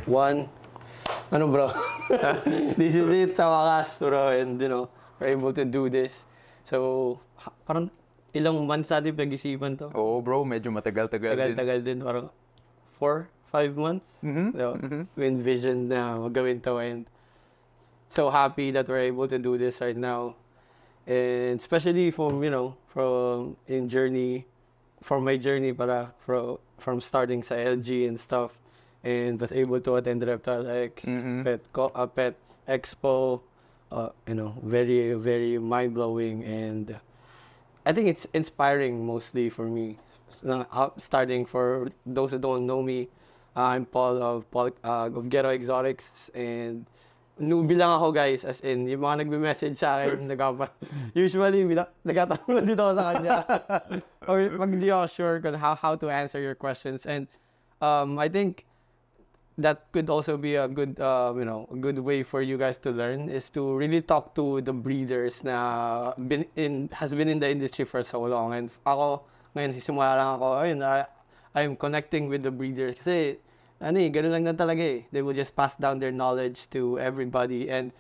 One, ano bro? This is it sa wakas, bro. And we're able to do this. So, parang ilang months natin pag-isipan to? Oo bro, medyo matagal-tagal din. Tagal din, parang 4-5 months. We envisioned na magawin to, and so happy that we're able to do this right now. And especially from my journey from starting sa LG and stuff, and was able to attend Reptile X, Pet Expo, very, very mind-blowing, and I think it's inspiring mostly for me. Starting for those who don't know me, I'm Paul of Ghetto Exotics, and newbie lang ako guys, as in yung mga nagme-message sa akin, usually nagtatanong lang dito ako sa kanya. Or pag hindi ako sure kung how to answer your questions, and I think that could also be a good a good way for you guys to learn, is to really talk to the breeders na has been in the industry for so long. And ako ngayon sisimula lang ako, ayun, I'm connecting with the breeders kasi ganun lang na talaga eh. They will just pass down their knowledge to everybody. And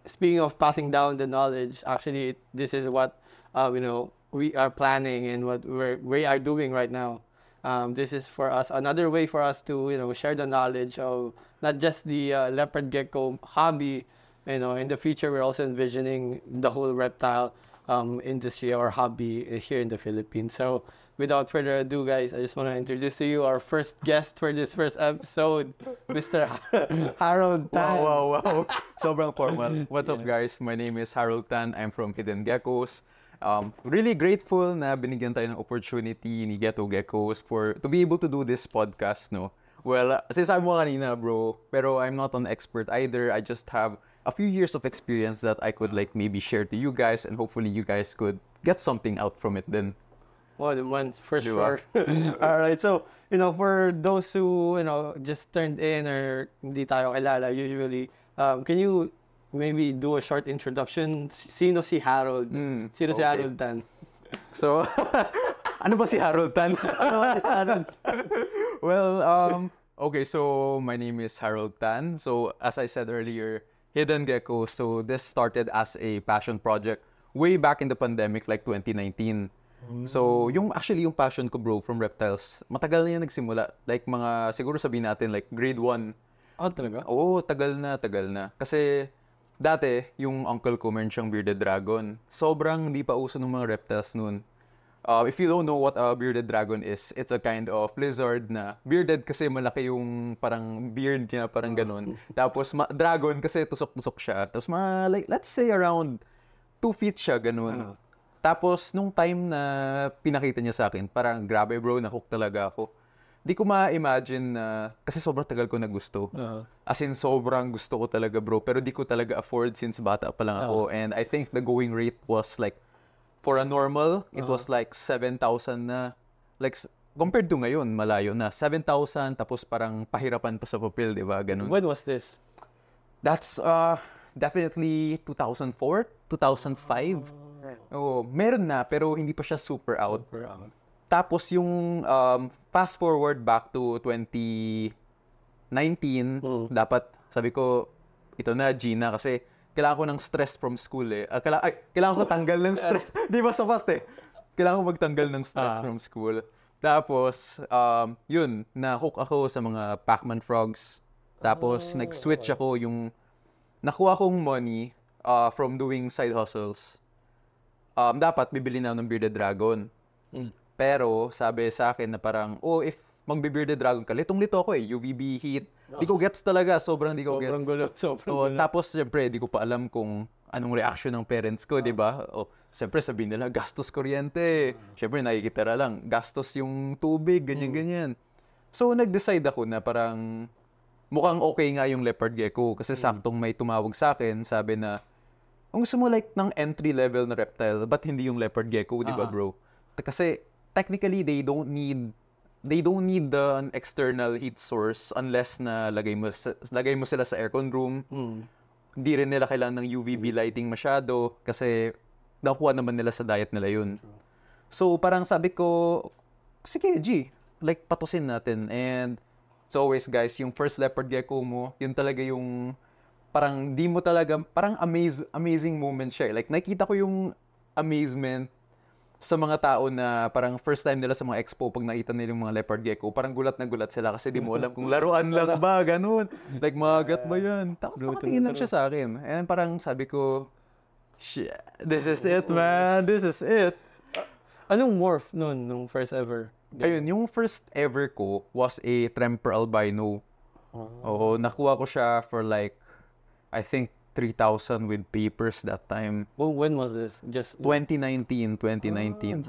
speaking of passing down the knowledge, actually this is what we are planning and what we are doing right now. This is for us another way for us to share the knowledge of not just the leopard gecko hobby. In the future we're also envisioning the whole reptile industry or hobby here in the Philippines. So without further ado, guys, I just want to introduce to you our first guest for this first episode, Mr. Harold Tan. Wow. Sobrang formal. What's up guys? My name is Harold Tan. I'm from Hidden Geckos. Really grateful na binigyan tayo ng opportunity ni Ghetto Geckos to be able to do this podcast, no? Well, sabi mo kanina, bro, pero I'm not an expert either. I just have a few years of experience that I could maybe share to you guys, and hopefully you guys could get something out from it then. Well, for sure. All right. So, for those who, just turned in or hindi tayo kilala usually, can you maybe do a short introduction? Sino si Harold? Sino si Harold Tan? So, ano ba si Harold Tan? Well, okay, so my name is Harold Tan. So, as I said earlier, Hidden Gecko. So, this started as a passion project way back in the pandemic, like 2019. So, yung passion ko, bro, from reptiles, matagal na yan nagsimula. Like, siguro sabihin natin, like, grade 1. Oh, talaga? Oo, tagal na. Kasi, dati, yung uncle ko, meron siyang bearded dragon. Sobrang hindi pa uso ng mga reptiles nun. If you don't know what a bearded dragon is, it's a kind of lizard na bearded kasi malaki yung parang beard niya, parang ganun. Tapos, dragon kasi tusok-tusok siya. Tapos, let's say around 2 feet siya, ganun. Tapos, nung time na pinakita niya sa akin, parang grabe bro, na-hook talaga ako. Di ko ma-imagine na, kasi sobrang tagal ko na gusto. As in, sobrang gusto ko talaga bro, pero di ko talaga afford since bata pa lang ako. And I think the going rate was like, for a normal, it was like 7,000 na. Like, compared to ngayon, malayo na. 7,000, tapos parang pahirapan pa sa papel, di ba? Ganun. When was this? That's definitely 2004, 2005. Oh, meron na, pero hindi pa siya super out. Tapos yung fast forward back to 2019, dapat sabi ko, ito na Gina, kasi kailangan ko ng stress from school eh. Kailangan ko tanggal ng stress. Di ba sapat eh? Kailangan ko magtanggal ng stress from school. Tapos, yun, na-hook ako sa mga Pac-Man frogs. Tapos, nag-switch ako yung nakuha kong money from doing side hustles. Dapat bibili na ng bearded dragon. Pero sabi sa akin na parang, if magbe-bearded dragon ka, litong-lito ako eh, UVB heat. Di ko gets talaga, sobrang di ko gets. Sobrang gulo. Tapos syempre, di ko pa alam kung anong reaction ng parents ko, di ba? Syempre sabihin nila, gastos kuryente. Syempre nakikitira lang, gastos yung tubig, ganyan-ganyan. So nag-decide ako na parang mukhang okay nga yung leopard gecko kasi saktong may tumawag sa akin, sabi na, kung gusto mo ng entry level na reptile, ba't hindi yung leopard gecko, di ba bro? Kasi technically they don't need an external heat source unless na lagay mo sila sa aircon room. Hindi rin nila kailangan ng UVB lighting masyado kasi nakuha naman nila sa diet nila yun. So parang sabi ko, sige G, patusin natin. And It's always, guys, yung first leopard gecko mo, yun talaga yung parang di mo talaga, parang amazing moment siya. Like, nakita ko yung amazement sa mga tao na parang first time nila sa mga expo pag nakita nila yung mga leopard gecko, parang gulat na gulat sila kasi di mo alam kung laruan lang ba, ganun. Like, magat ba yan? Tapos nakatingin lang siya sa akin. And parang sabi ko, shit, this is it, man. This is it. Anong morph nun, nung first ever? Ayun, yung first ever ko was a Tremper albino. Oo, nakuha ko siya for like, I think, 3,000 with papers that time. Well, when was this? Just 2019.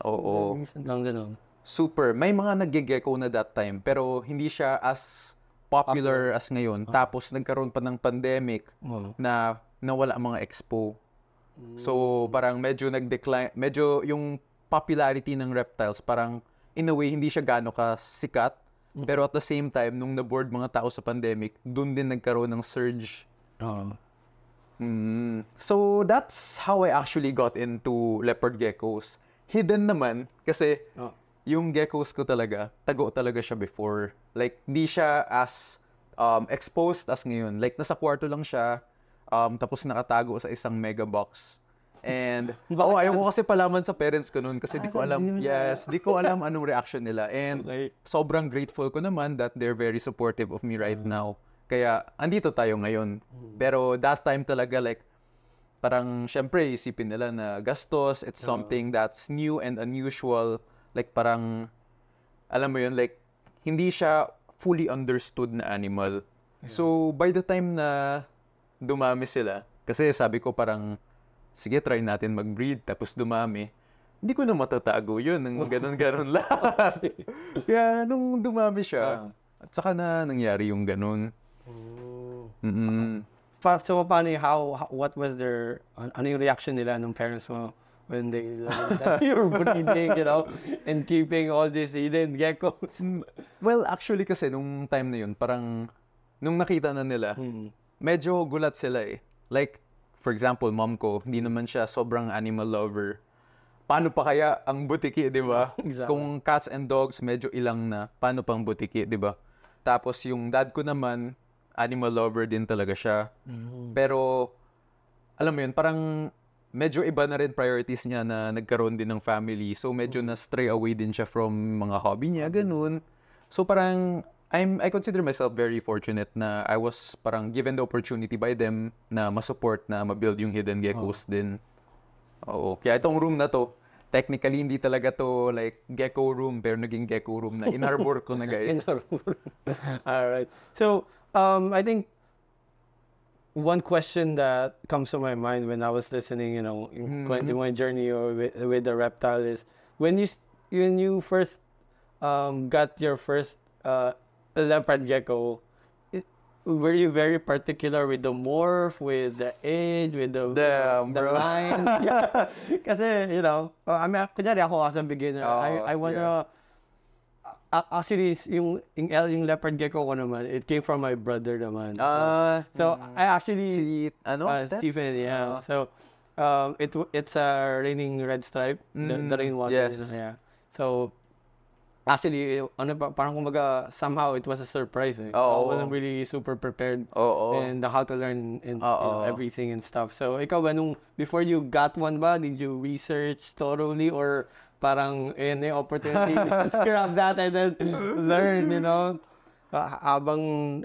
Oo. Recent lang din. Super. May mga nag-gecko na that time, pero hindi siya as popular as ngayon. Tapos nagkaroon pa ng pandemic na nawala ang mga expo. So, parang medyo nag-decline, medyo yung popularity ng reptiles, parang in a way, hindi siya gaano kasikat. Pero at the same time, nung na-board mga tao sa pandemic, dun din nagkaroon ng surge. So, that's how I actually got into leopard geckos. Hidden naman, kasi yung geckos ko talaga, tago talaga siya before. Like, di siya as exposed as ngayon. Like, nasa kwarto lang siya, tapos nakatago sa isang mega box. And, ayaw ko kasi palaman sa parents ko noon kasi di ko alam, di ko alam anong reaction nila. And, sobrang grateful ko naman that they're very supportive of me right now. Kaya, andito tayo ngayon. Pero, that time talaga, like, parang, syempre, isipin nila na gastos, it's something that's new and unusual. Like, parang, alam mo yun, like, hindi siya fully understood na animal. So, by the time na dumami sila, kasi sabi ko parang, sige, try natin mag-breed, tapos dumami. Hindi ko na matatago yun, ng ganun-ganun lang. Kaya, nung dumami siya, at saka na nangyari yung ganun. So, paano what was their, ano yung reaction nila ng parents mo when they learned that you were breeding, and keeping all these hidden geckos? Well, actually kasi, nung time na yun, parang, nung nakita na nila, medyo gulat sila eh. Like, for example, mom ko, hindi naman siya sobrang animal lover. Paano pa kaya ang butiki, di ba? Exactly. Kung cats and dogs, medyo ilang na, paano pang butiki, di ba? Tapos yung dad ko naman, animal lover din talaga siya. Pero, alam mo yun, parang medyo iba na rin priorities niya na nagkaroon din ng family. So, medyo na-stray away din siya from mga hobby niya, ganun. So, parang, I consider myself very fortunate na I was parang given the opportunity by them na ma-support na ma-build yung hidden geckos din. Oo. Kaya itong room na to, technically hindi talaga to like gecko room, pero naging gecko room na. In-harbor ko na, guys. Alright. So, I think one question that comes to my mind when I was listening, in my journey with the reptile is when you first got your first leopard gecko, were you very particular with the morph, with the age, with the line? Kasi, I mean, kunyari ako as a beginner, I wanna, actually, yung leopard gecko ko naman, it came from my brother naman. So, I actually, Stephen, yeah. So, it's a raining red stripe, the rainwater. Yes. Yeah. So, actually, parang kumbaga, somehow it was a surprise. So I wasn't really super prepared and how to learn and everything and stuff. So, ikaw ba, before you got one ba, did you research thoroughly or parang, yung opportunity, let's grab that and then learn, habang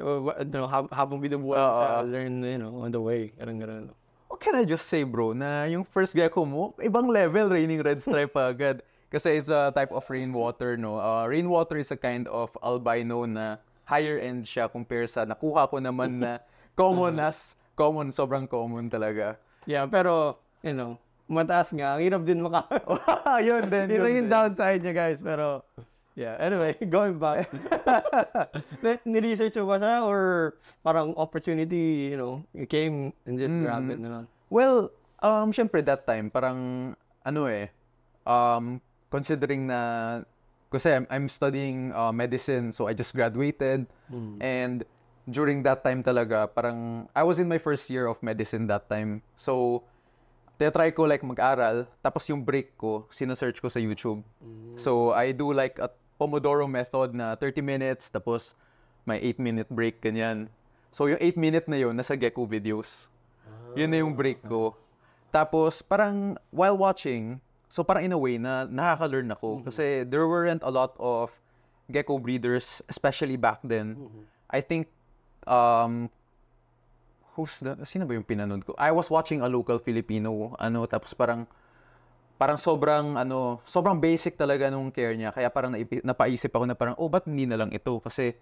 binubuhay learn, on the way. Ganun. What can I just say, bro, na yung first gecko mo, ibang level, raining red stripe agad. Kasi it's a type of rainwater, no? Rainwater is a kind of albino na higher end siya compare sa nakuha ko naman na sobrang common talaga. Yeah, pero, mataas nga. Ang hirap din Yun din. Yun yung downside niya, guys. Pero, yeah. Anyway, going back. Ni-research mo ba siya or parang opportunity, you came and just grab it na lang? Well, syempre that time, parang, considering na, kasi I'm studying medicine, so I just graduated. And during that time talaga, parang, I was in my first year of medicine that time. So, try ko like mag-aral, tapos yung break ko, sinesearch ko sa YouTube. So, I do like a Pomodoro method na 30 minutes, tapos may 8-minute break, ganyan. So, yung 8-minute na yun, nasa Gecko videos. Yun na yung break ko. Tapos, parang, while watching, so parang in a way, na nakaka-learn ako. Kasi there weren't a lot of gecko breeders, especially back then. I think, sino ba yung pinanood ko? I was watching a local Filipino, tapos parang sobrang basic talaga nung care niya. Kaya parang napaisip ako na parang, ba't hindi na lang ito? Kasi,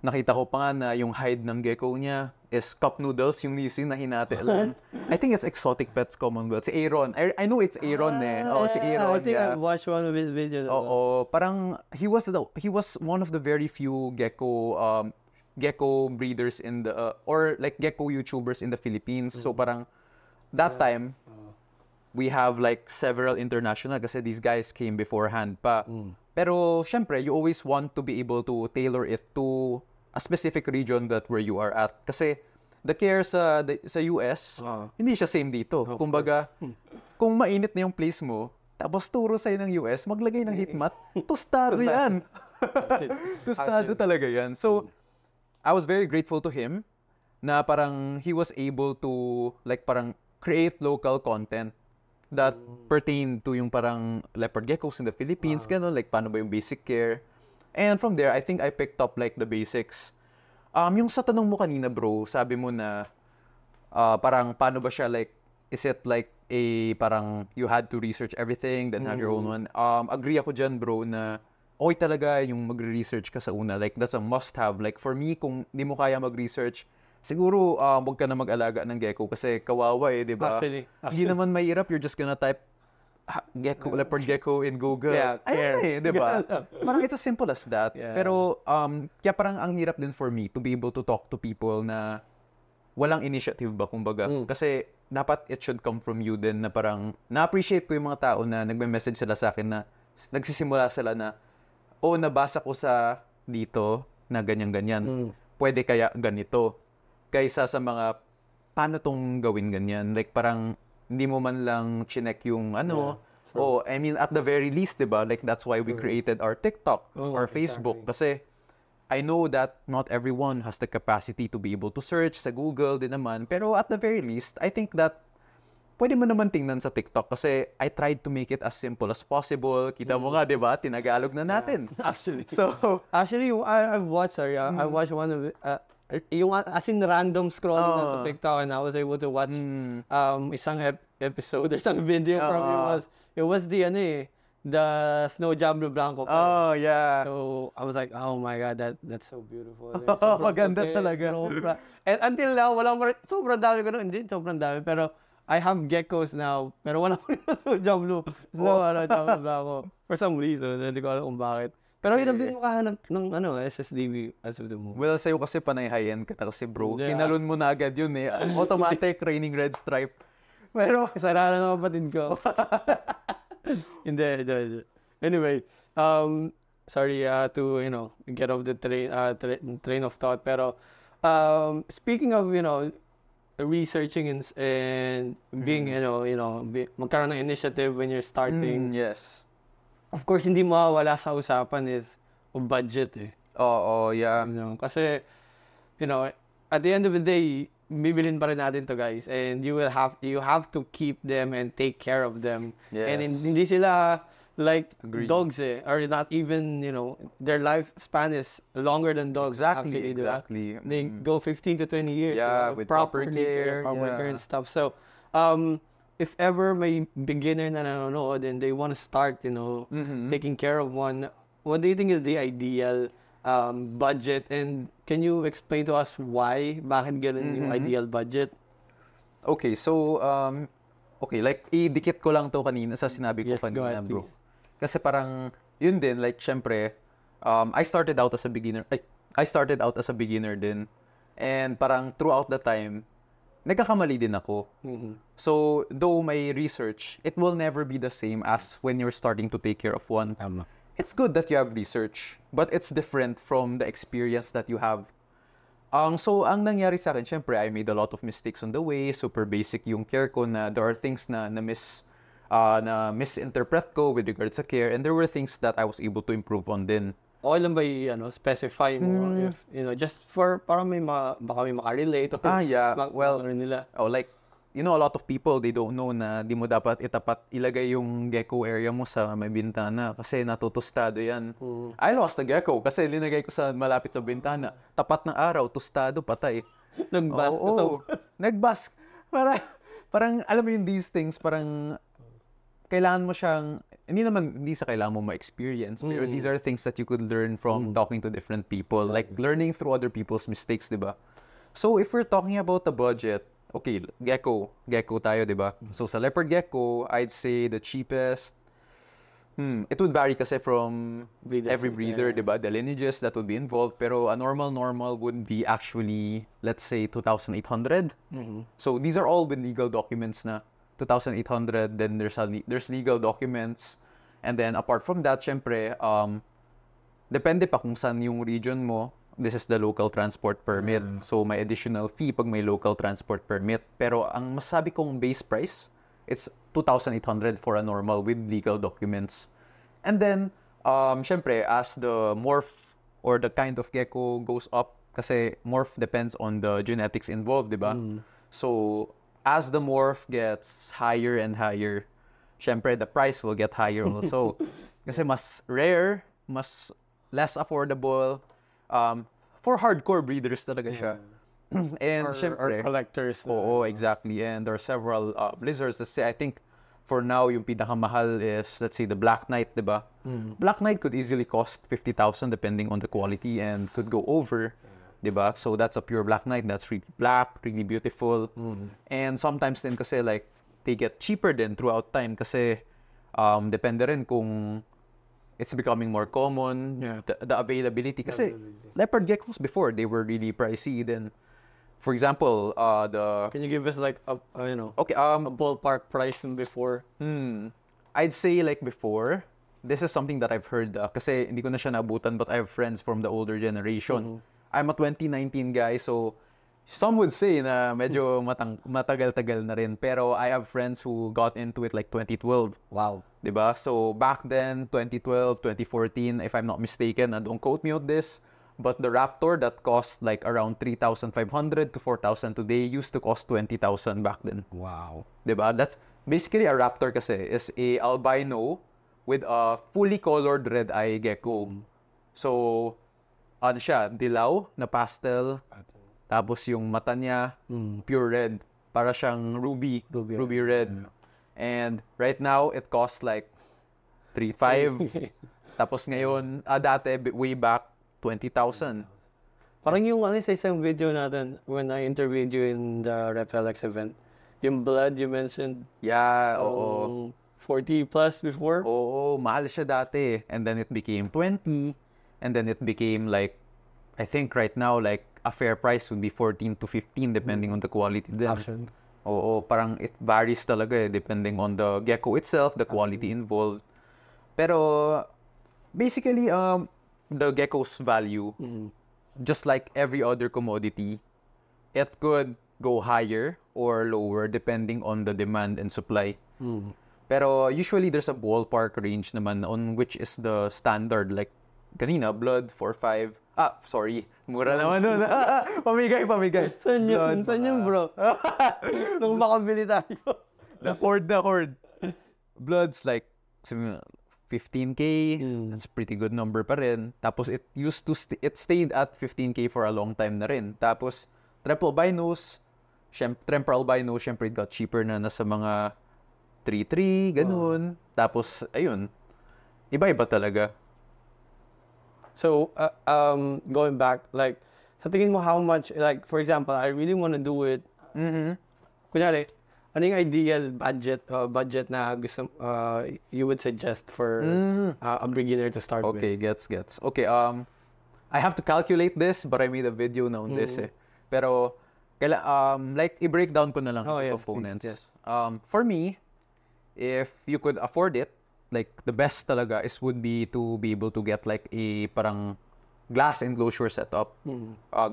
nakita ko pa nga na yung hide ng gecko niya is cup noodles, yung nisin na hinati lang. I think it's Exotic Pets Commonwealth. Si Aaron. I know it's Aaron si Aaron. I think I watched one of his videos. Oo. Parang, he was one of the very few gecko breeders in the, or like gecko YouTubers in the Philippines. So parang, that time, we have like several international kasi these guys came beforehand pa. Pero, syempre, you always want to be able to tailor it to a specific region where you are at. Kasi, the care sa US, hindi siya same dito. Kumbaga, kung mainit na yung place mo, tapos turo sa'yo ng US, maglagay ng heat mat, tostado yan. Tostado talaga yan. So, I was very grateful to him na parang he was able to, like, parang create local content that pertain to yung parang leopard geckos in the Philippines, gano'n, like paano ba yung basic care. And from there, I think I picked up like the basics. Yung sa tanong mo kanina, bro, sabi mo na parang paano ba siya, like, is it like parang you had to research everything, then have your own one? Agree ako dyan, bro, na okay talaga yung magre-research ka sa una. Like, that's a must-have. Like, for me, kung di mo kaya mag-research, siguro, huwag ka na mag-alaga ng gecko kasi kawawa di ba? Actually. Hindi naman mahirap, you're just gonna type gecko, leopard gecko in Google. Yeah, ayun di ba? Parang it's as simple as that. Yeah. Pero, kaya parang ang hirap din for me to be able to talk to people na walang initiative ba, kumbaga. Kasi, dapat it should come from you din na parang, na-appreciate ko yung mga tao na nagme-message sila sa akin na nagsisimula sila na, nabasa ko sa dito na ganyan-ganyan. Pwede kaya ganito. Kaysa sa mga, paano tong gawin ganyan? Like, parang, hindi mo man lang chinek yung I mean, at the very least, diba? Like, that's why we created our TikTok, our Facebook. Kasi, I know that not everyone has the capacity to be able to search sa Google din naman. Pero at the very least, I think that pwede mo naman tingnan sa TikTok kasi I tried to make it as simple as possible. Kita mo nga, diba? Tinagalog na natin. Actually. So, I've watched, I watched one of yung as in random scrolling na to TikTok and I was able to watch isang episode or isang video from it was the Snow Jablo Blanco. Oh, yeah. So I was like, oh my God, that's so beautiful. Maganda talaga. And until now, sobrang dami ko hindi sobrang dami, pero I have geckos now, pero wala ko rin Snow Jablo. Jablo Blanco. For some reason, hindi ko alam kung bakit. Pero hirap din makahanap ng SSDB as of the moment. Well, sa'yo kasi panay high-end ka kasi, bro. Kinalon mo na agad yun Automatic, raining red stripe. Pero, kasalanan ng kapatid ko. Hindi. Anyway, sorry to, get off the train of thought. Pero, speaking of, researching and being, magkaroon ng initiative when you're starting. Yes. Of course, hindi mawawala sa usapan is budget Oo, yeah. Kasi, at the end of the day, bibilin pa rin natin to, guys. And you have to keep them and take care of them. Yes. And hindi sila like Agreed. dogs or not even, their lifespan is longer than dogs. Exactly. They go 15 to 20 years. Yeah, with proper care. Proper care and stuff. So, if ever may beginner na nanonood and they want to start, taking care of one, what do you think is the ideal budget? And can you explain to us why? Bakit ganun yung ideal budget? Okay, so, like, idikit ko lang to kanina sa sinabi ko kanina, go ahead, bro. please. Kasi parang, yun din, like, syempre, I started out as a beginner. I started out as a beginner din. And parang throughout the time, nagkakamali din ako. So, though my research, it will never be the same as when you're starting to take care of one. Tama. It's good that you have research, but it's different from the experience that you have. So, ang nangyari sa akin, syempre, I made a lot of mistakes on the way. Super basic yung care ko na there are things na misinterpret ko with regards sa care, and there were things that I was able to improve on din. okay lang ba specify mo if, just for, para baka may makarelate. Yeah. Well, nila. Like, a lot of people, they don't know na di mo dapat ilagay yung gecko area mo sa may bintana kasi natutustado yan. I lost the gecko kasi linagay ko sa malapit sa bintana. Tapat ng araw, tustado, patay. Nag-bask Nag-bask. Parang, alam mo yun, these things, parang, kailangan mo siyang, hindi sa kailangan mo ma-experience, pero these are things that you could learn from talking to different people, like learning through other people's mistakes, di ba? So, if we're talking about the budget, okay, gecko tayo, di ba? So, sa leopard gecko, I'd say the cheapest, it would vary kasi from every breeder, di ba? The lineages that would be involved, pero a normal would be actually, let's say, 2,800. So, these are all with legal documents na 2,800, then there's legal documents, and then apart from that, syempre, depende pa kung saan yung region mo. This is the local transport permit. So, may additional fee pag may local transport permit. Pero ang masabi kong base price, it's 2,800 for a normal with legal documents. And then, syempre, as the morph or the kind of gecko goes up, kasi morph depends on the genetics involved, di ba? So, as the morph gets higher and higher, syempre, the price will get higher also. Kasi mas rare, mas less affordable, for hardcore breeders talaga siya. And syempre, or collectors. Oo, exactly. And there are several lizards. Let's say, I think, for now, yung pinakamahal is, let's say, the Black Knight, diba? Black Knight could easily cost 50,000 depending on the quality and could go over. Diba? So that's a pure Black Knight. That's really black, really beautiful. And sometimes din kasi like they get cheaper din throughout time kasi depende rin kung it's becoming more common, the availability. Kasi leopard geckos before, they were really pricey. Then, for example, Can you give us like a okay, a ballpark price from before? I'd say like before, this is something that I've heard kasi hindi ko na siya naabutan but I have friends from the older generation. I'm a 2019 guy, so some would say na medyo matagal-tagal na rin. Pero I have friends who got into it like 2012. Wow. Diba? So back then, 2012, 2014, if I'm not mistaken, and don't quote me on this, but the Raptor that cost like around 3,500 to 4,000 today used to cost 20,000 back then. Wow. Diba? That's basically a Raptor kasi is a albino with a fully colored red eye gecko. So, ano siya, dilaw na pastel. Tapos yung mata niya, pure red. Para siyang ruby red. And right now, it costs like 3,500. Tapos ngayon, dati, way back, 20,000. Parang yung sa isang video natin, when I interviewed you in the ReptileX event, yung blood you mentioned. Yeah, oo. 40 plus before? Oo, mahal siya dati. And then it became 20. And then it became like, I think right now, like, a fair price would be 14 to 15 depending on the quality din. Action. Oo, parang it varies talaga depending on the gecko itself, the quality involved. Pero, basically, the gecko's value, just like every other commodity, it could go higher or lower depending on the demand and supply. Pero usually there's a ballpark range naman on which is the standard. Like, kanina, blood, 4-5. Sorry. Mura naman nun. Pamigay. Saan yun, bro? Nung makabili tayo. The horde. Blood's like 15K. That's a pretty good number pa rin. Tapos it stayed at 15K for a long time na rin. Tapos triple albinos, syempre it got cheaper na nasa mga 3,300, ganun. Tapos, ayun, iba-iba talaga. So, going back, like, sa tingin mo how much, like, for example, I really want to do it. Kunyari, ano yung ideal budget na gusto, you would suggest for a beginner to start with? Okay, gets. Okay, I have to calculate this, but I made a video na on this Pero, like, i-breakdown ko na lang the components. Please, yes. For me, if you could afford it, like, the best talaga would be to be able to get like a parang glass enclosure setup.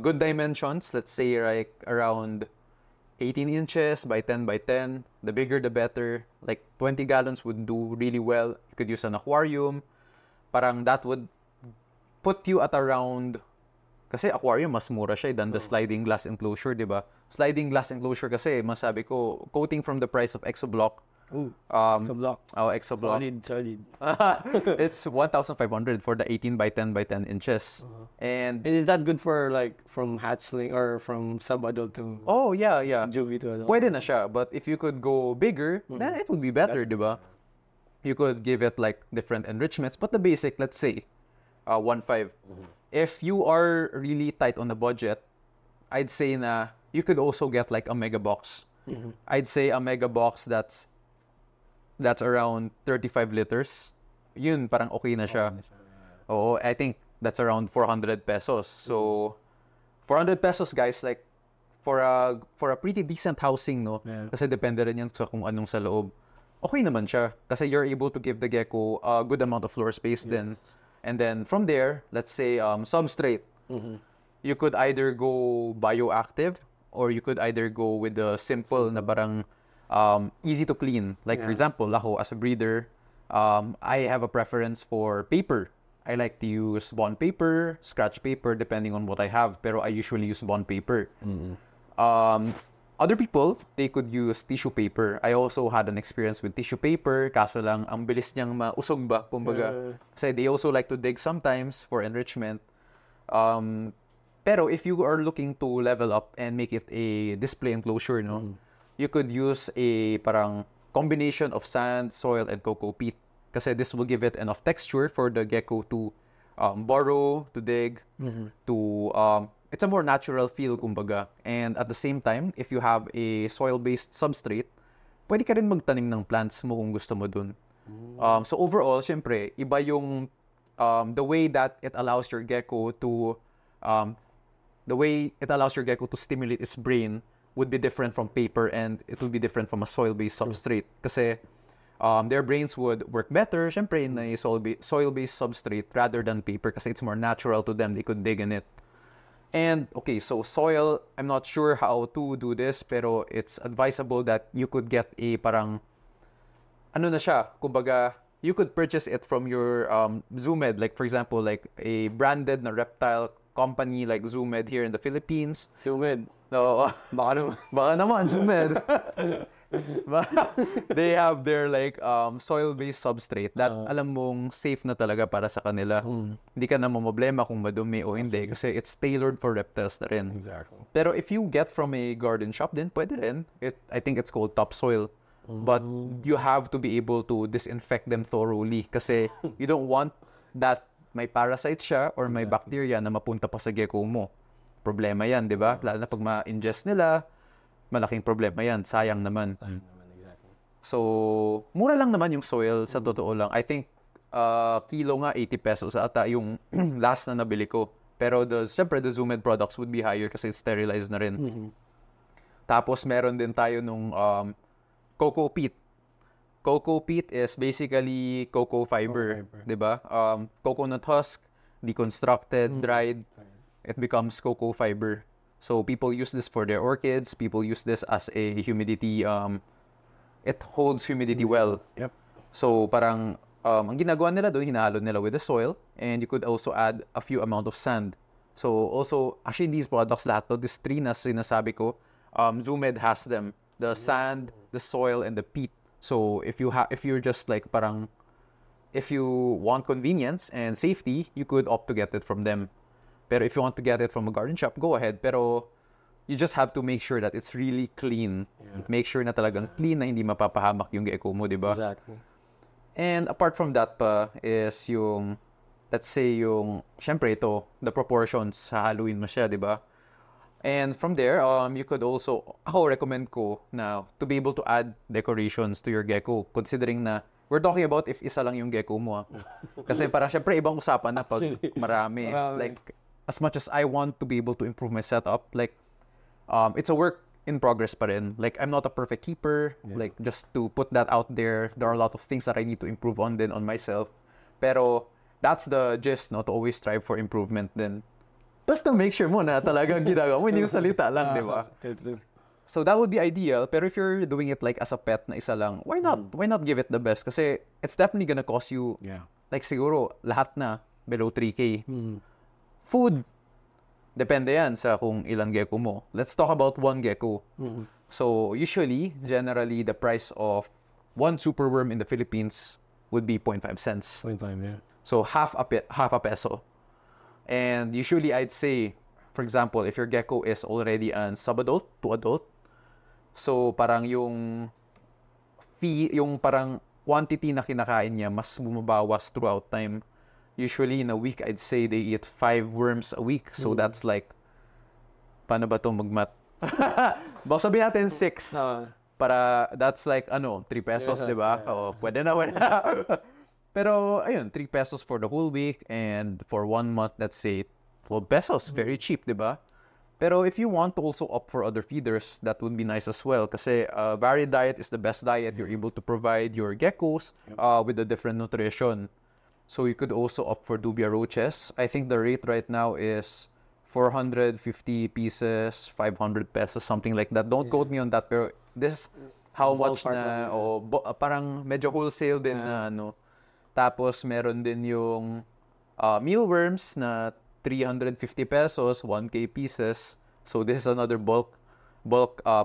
Good dimensions, let's say like around 18 inches by 10 by 10. The bigger, the better. Like 20 gallons would do really well. You could use an aquarium. Parang that would put you at around, kasi aquarium mas mura siya than the sliding glass enclosure, di ba? Sliding glass enclosure kasi, masabi ko, quoting from the price of Exoblock. Exoblock. Oh, Exoblock. Solid. It's 1,500 for the 18 by 10 by 10 inches. And is that good for like from hatchling or from sub-adult to oh, yeah. juvie to adult? Pwede na siya, but if you could go bigger, then it would be better, di ba? You could give it like different enrichments, but the basic, let's say, 1.5. If you are really tight on the budget, I'd say na you could also get like a mega box. I'd say a mega box that's around 35 liters. Yun, parang okay na siya. Oo, I think that's around 400 pesos. So, 400 pesos, guys, like, for a pretty decent housing, no? Yeah. Kasi depende rin yan sa kung anong sa loob. Okay naman siya. Kasi you're able to give the gecko a good amount of floor space then. And then, from there, let's say, substrate. You could either go bioactive or you could either go with the simple na parang easy to clean. Like, for example, ako as a breeder, I have a preference for paper. I like to use bond paper, scratch paper, depending on what I have. Pero I usually use bond paper. Other people, they could use tissue paper. I also had an experience with tissue paper. Kaso lang, ang bilis niyang mausog ba, kumbaga. Kasi they also like to dig sometimes for enrichment. Pero if you are looking to level up and make it a display enclosure, no, you could use a parang combination of sand, soil, and cocoa peat. Kasi this will give it enough texture for the gecko to burrow, to dig, to it's a more natural feel, kumbaga. And at the same time, if you have a soil-based substrate, pwede ka rin magtanim ng plants mo kung gusto mo dun. So overall, syempre, iba yung the way that it allows your gecko to stimulate its brain would be different from paper, and it would be different from a soil-based substrate. Kasi their brains would work better, syempre, in a soil-based substrate rather than paper kasi it's more natural to them. They could dig in it. And, okay, so soil, I'm not sure how to do this, pero it's advisable that you could get a parang, ano na siya, kumbaga, you could purchase it from your Zoomed, like for example, like a branded na reptile company like Zoomed here in the Philippines. Zoomed. No, baka naman, Zoomed. They have their like soil-based substrate that alam mong safe na talaga para sa kanila. Hindi ka na problema kung madumi o hindi kasi it's tailored for reptiles na rin. Exactly. Pero if you get from a garden shop, then pwede rin. I think it's called topsoil. But you have to be able to disinfect them thoroughly kasi you don't want that may parasite siya or may bacteria na mapunta pa sa gecko mo. Problema yan, di ba? Lalo na pag ma-ingest nila, malaking problema yan. Sayang naman. Exactly. So, mura lang naman yung soil sa totoo lang. I think, kilo nga 80 pesos ata yung last na nabili ko. Pero syempre, the Zoomed products would be higher kasi it's sterilized na rin. Tapos, meron din tayo nung cocoa peat. Cocoa peat is basically cocoa fiber. Di ba? Coconut husk, deconstructed, dried, it becomes cocoa fiber. So people use this for their orchids. People use this as a humidity. It holds humidity well. Yep. So parang ang ginagawa nila doon, hinahalo nila with the soil, and you could also add a few amount of sand. So also, actually these products lahat to, these three na sinasabi ko, Zoomed has them: the sand, the soil, and the peat. So if you're just like parang, if you want convenience and safety, you could opt to get it from them. Pero if you want to get it from a garden shop, go ahead. Pero you just have to make sure that it's really clean. Yeah. Make sure na talagang clean na hindi mapapahamak yung gecko mo, di ba? Exactly. And apart from that pa is yung, let's say yung, syempre ito, the proportions, hahaluin mo siya, di ba? And from there, you could also, ako recommend ko na to be able to add decorations to your gecko, considering na we're talking about if isa lang yung gecko mo. Kasi parang syempre ibang usapan na pag marami. Like, as much as I want to be able to improve my setup, like, it's a work in progress pa rin. Like, I'm not a perfect keeper. Yeah. Like, just to put that out there, there are a lot of things that I need to improve on then on myself. Pero, that's the gist, no? To always strive for improvement then. Basta make sure mo na talagang ginagawa mo, hindi yung salita lang, di ba? So, that would be ideal. Pero if you're doing it like as a pet na isa lang, why not? Why not give it the best? Kasi, it's definitely gonna cost you, like, siguro, lahat na, below 3K. Food, depende yan sa kung ilang gecko mo. Let's talk about one gecko. So, generally, the price of one superworm in the Philippines would be 0.5 cents. 0.5, yeah. So, half a peso. And usually, I'd say, for example, if your gecko is already an subadult to adult, so parang yung parang quantity na kinakain niya mas bumabawas throughout time. Usually, in a week, I'd say they eat 5 worms a week. So, that's like, paano ba ito magmat? Baka sabihin natin 6. Para, that's like, 3 pesos, di ba? Oh, pwede na. Pero, ayun, 3 pesos for the whole week. And for 1 month, let's say, 12 pesos. Very cheap, di ba? Pero if you want to also opt for other feeders, that would be nice as well. Kasi varied diet is the best diet. You're able to provide your geckos with a different nutrition. So you could also opt for dubia roaches. I think the rate right now is 450 pieces, 500 pesos, something like that. Don't quote me on that, pero this is how much na, parang medyo wholesale din na, Tapos, meron din yung mealworms na 350 pesos, 1K pieces. So, this is another bulk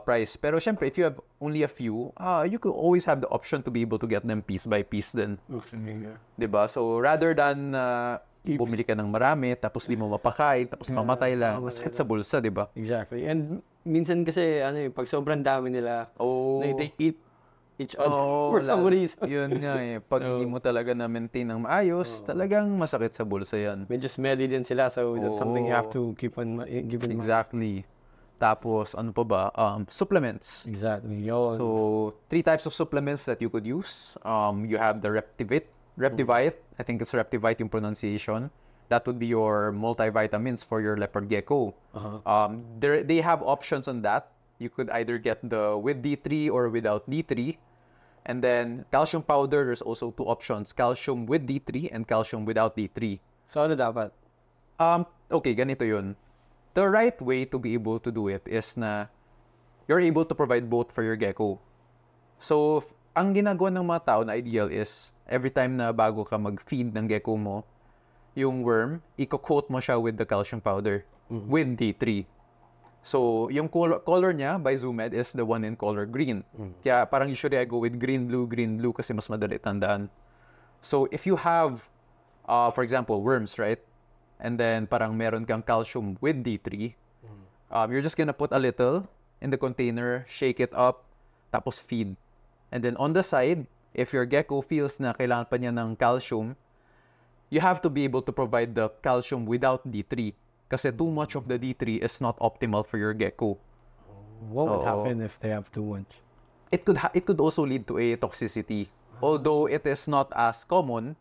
price. Pero, syempre, if you have only a few, you could always have the option to be able to get them piece by piece din. Okay, yeah. Diba? So, rather than bumili ka ng marami, tapos di mo mapakain, tapos mamatay lang, masakit sa bulsa, diba? Exactly. And minsan kasi, pag sobrang dami nila, they eat each other for some reason. Yun nga eh. Pag hindi mo talaga na-maintain ng maayos, talagang masakit sa bulsa yan. Medyo smelly din sila, so that's something you have to keep in mind. Exactly. Tapos, ano pa ba? Supplements. Exactly. Yun. So, 3 types of supplements that you could use. You have the Reptivite. I think it's Reptivite yung pronunciation. That would be your multivitamins for your leopard gecko. They have options on that. You could either get the with D3 or without D3. And then, calcium powder, there's also 2 options. Calcium with D3 and calcium without D3. So, ano dapat? Okay, ganito yun. The right way to be able to do it is na you're able to provide both for your gecko. So, ang ginagawa ng mga tao na ideal is every time na bago ka mag-feed ng gecko mo, yung worm, i-coat mo siya with the calcium powder with D3. So, yung color niya by Zoomed is the one in color green. Kaya parang usually I go with green, blue kasi mas madali tandaan. So, if you have, for example, worms, right? And then parang meron kang calcium with D3, you're just gonna put a little in the container, shake it up, tapos feed. And then on the side, if your gecko feels na kailangan pa niya ng calcium, you have to be able to provide the calcium without D3. Kasi too much of the D3 is not optimal for your gecko. What would happen if they have too much? It could also lead to a toxicity. Although it is not as common,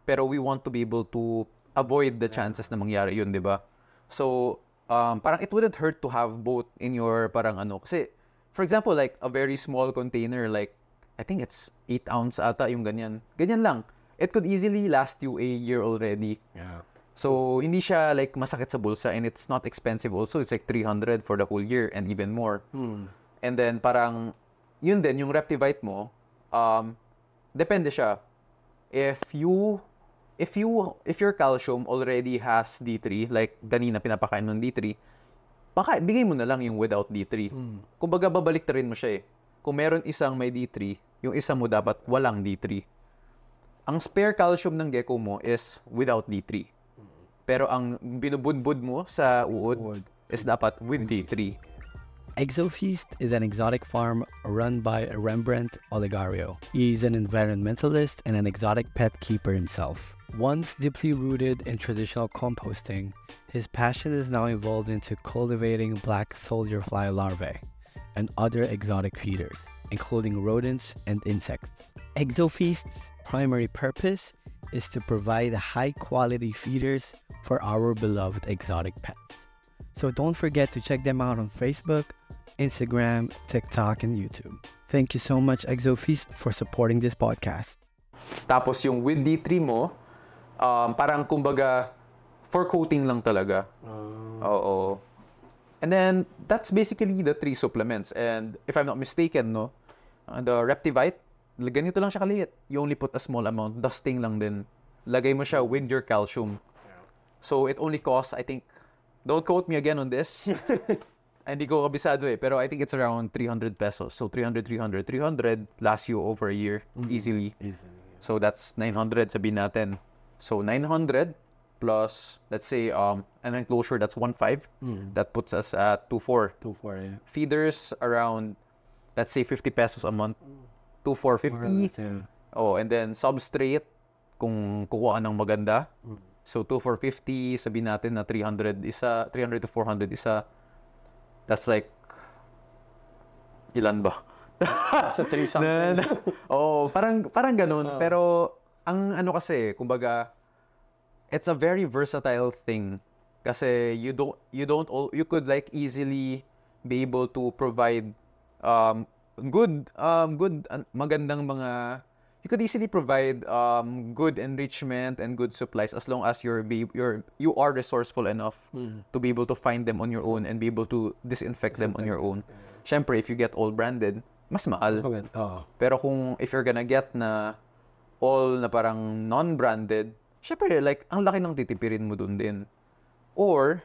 pero we want to be able to avoid the chances na mangyari yun, di ba? So, parang it wouldn't hurt to have both in your parang Kasi, for example, like a very small container, like, I think it's 8 ounce ata yung ganyan. Ganyan lang. It could easily last you a year already. Yeah. So, hindi siya like masakit sa bulsa and it's not expensive also. It's like 300 for the whole year and even more. And then parang, yun din, yung Reptivite mo, depende siya. If your calcium already has D3, like kanina pinapakain ng D3, bigay mo na lang yung without D3. Kumbaga babalik rin mo siya eh. Kung meron isang may D3, yung isa mo dapat walang D3. Ang spare calcium ng gecko mo is without D3. Pero ang binubudbud mo sa uod is dapat with D3. Exofeast is an exotic farm run by Rembrandt Olegario. He's an environmentalist and an exotic pet keeper himself. Once deeply rooted in traditional composting, his passion is now evolved into cultivating black soldier fly larvae and other exotic feeders, including rodents and insects. Exofeast's primary purpose is to provide high-quality feeders for our beloved exotic pets. So don't forget to check them out on Facebook, Instagram, TikTok, and YouTube. Thank you so much, Exofeast, for supporting this podcast. Tapos yung with D3 mo, parang kumbaga, for coating lang talaga. Oo. And then, that's basically the 3 supplements. And if I'm not mistaken, the Reptivite, ganito lang siya kaliit. You only put a small amount, dusting lang din. lagay mo siya with your calcium. So it only costs, I think, don't quote me again on this. Hindi ko kabisado pero I think it's around 300 pesos. So 300 lasts you over a year easily. So that's 900 sabihin natin. So 900 plus, let's say, an enclosure that's 1.5. That puts us at 2.4. 2.4, yeah. Feeders around, let's say, 50 pesos a month. 2.450. Oh, and then substrate, kung kukuha ng maganda. So 2.450, sabihin natin na 300 to 400 isa. That's like, ilan ba? Sa 3 something. parang ganun. Pero, ang ano kasi, kumbaga, it's a very versatile thing. Kasi you could like easily be able to provide magandang mga, you could easily provide good enrichment and good supplies as long as you are resourceful enough to be able to find them on your own and be able to disinfect them on your own. Syempre, if you get all branded, mas mahal. Pero if you're gonna get na all na parang non-branded, syempre, like, ang laki ng titipirin mo dun din. Or,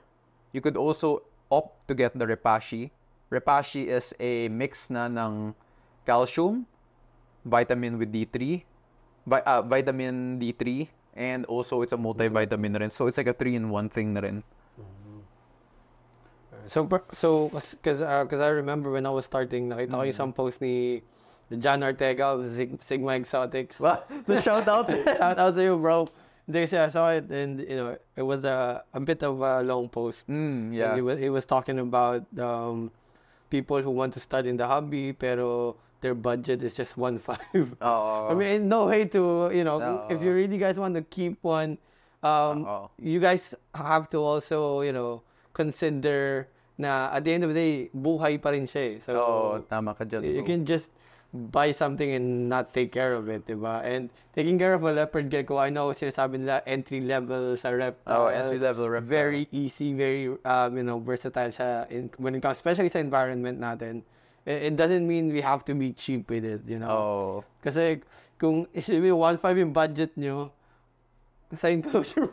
you could also opt to get the Repashy. Repashy is a mix na ng calcium, vitamin with D3, vitamin D3, and also it's a multivitamin na rin. So, it's like a 3-in-1 thing na rin. So, because I remember when I was starting, nakita ko yung some post ni John Ortega of Sigma Exotics. The shout out. Shout out to you, bro. I saw it, and it was a bit of a long post. Yeah. He was talking about people who want to start in the hobby, pero their budget is just 1.5. I mean, no way to if you really guys want to keep one, you guys have to also consider na at the end of the day, buhay pa rin siya. So tama ka dyan. You can just buy something and not take care of it, diba? And taking care of a leopard gecko, I know sinasabi nila entry level sa reptile. Entry level reptile. Very easy, very versatile siya when it comes, especially sa environment natin. It doesn't mean we have to be cheap with it, Kasi kung isipin 1.5 yung budget nyo, sa enclosure.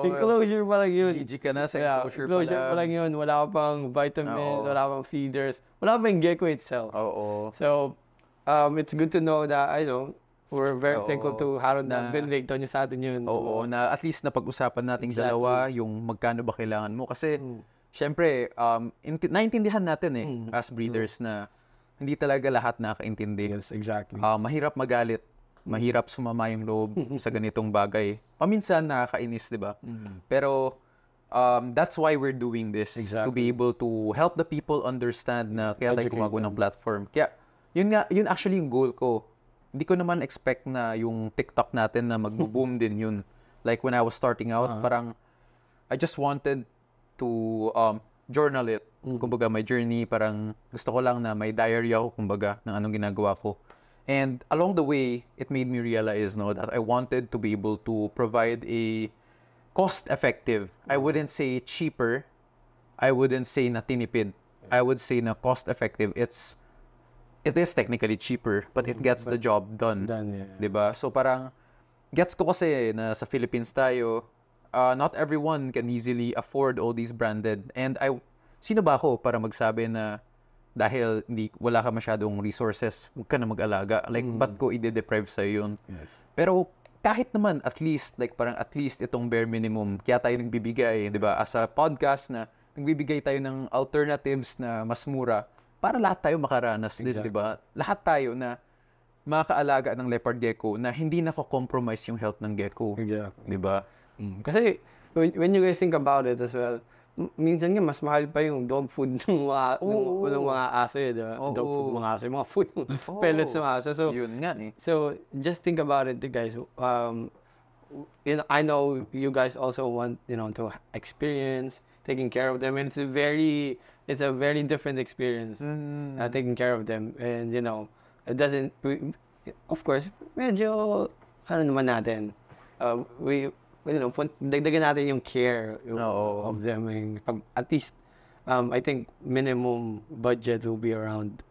Enclosure pa lang yun. GG ka na sa enclosure pa lang yun. Wala ka pang vitamins, wala ka pang feeders, wala pa yung gecko itself. So, it's good to know that, we're very thankful to Harold na binrate niyo sa atin yun. Na at least napag-usapan nating dalawa yung magkano ba kailangan mo. Kasi, syempre, naintindihan natin as breeders na hindi talaga lahat nakakaintindi. Yes, exactly. Mahirap magalit. Mahirap sumama yung loob sa ganitong bagay. Paminsan nakakainis, di ba? Pero that's why we're doing this. Exactly. To be able to help the people understand na kaya tayo gumagawa ng platform. Kaya, yun actually yung goal ko. Hindi ko naman expect na yung TikTok natin na mag-boom din yun. Like when I was starting out, parang I just wanted to journal it. Kumbaga, my journey, parang gusto ko lang na may diary ako, kumbaga, ng anong ginagawa ko. And along the way, it made me realize that I wanted to be able to provide a cost-effective. I wouldn't say cheaper. I wouldn't say na tinipid. I would say na cost-effective. It is technically cheaper, but it gets the job done. Diba? So parang, gets ko kasi na sa Philippines tayo, not everyone can easily afford all these branded. And sino ba ako para magsabi na dahil wala ka masyadong resources, huwag ka na mag-alaga. Like, ba't ko i-deprive sa'yo yun? Yes. Pero, kahit naman, at least itong bare minimum, kaya tayo nagbibigay, di ba? As a podcast na nagbibigay tayo ng alternatives na mas mura, para lahat tayo makaranas din, di ba? Lahat tayo na makaalaga ng leopard gecko na hindi nako-compromise yung health ng gecko. Exactly. Di ba? Kasi, when you guys think about it as well, minsan nga mas mahal pa yung dog food ng mga aso diba? Dog food ng mga aso, yung mga food pellets ng aso. So yun nga So just think about it, guys. I know you guys also want to experience taking care of them, and it's a very different experience taking care of them, and it doesn't. Of course, medyo naman natin. Dagdagan natin yung care of them. At least, I think minimum budget will be around,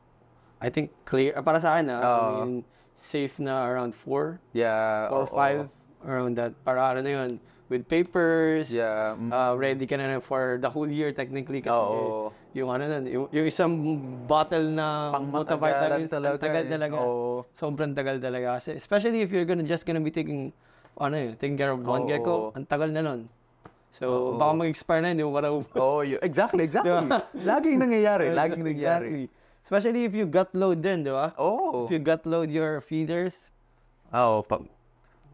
I think clear, para sa akin I mean, safe na around 4. Yeah. 4 or 5. around that. Para ano na yun, with papers, Yeah. ready ka na for the whole year technically kasi Oo. yung ano nun, yung isang bottle na multivitamins, ang talaga tagal eh. talaga. Oo. Sobrang tagal talaga. Kasi, especially if you're just gonna be taking taking care of one Oo. gecko, ang tagal na nun. So, baka mag-expire na, hindi mo maraubos. Oh, exactly. Laging nangyayari. Exactly. Especially if you gut load din, di ba? Oh. If you gut load your feeders, Oh,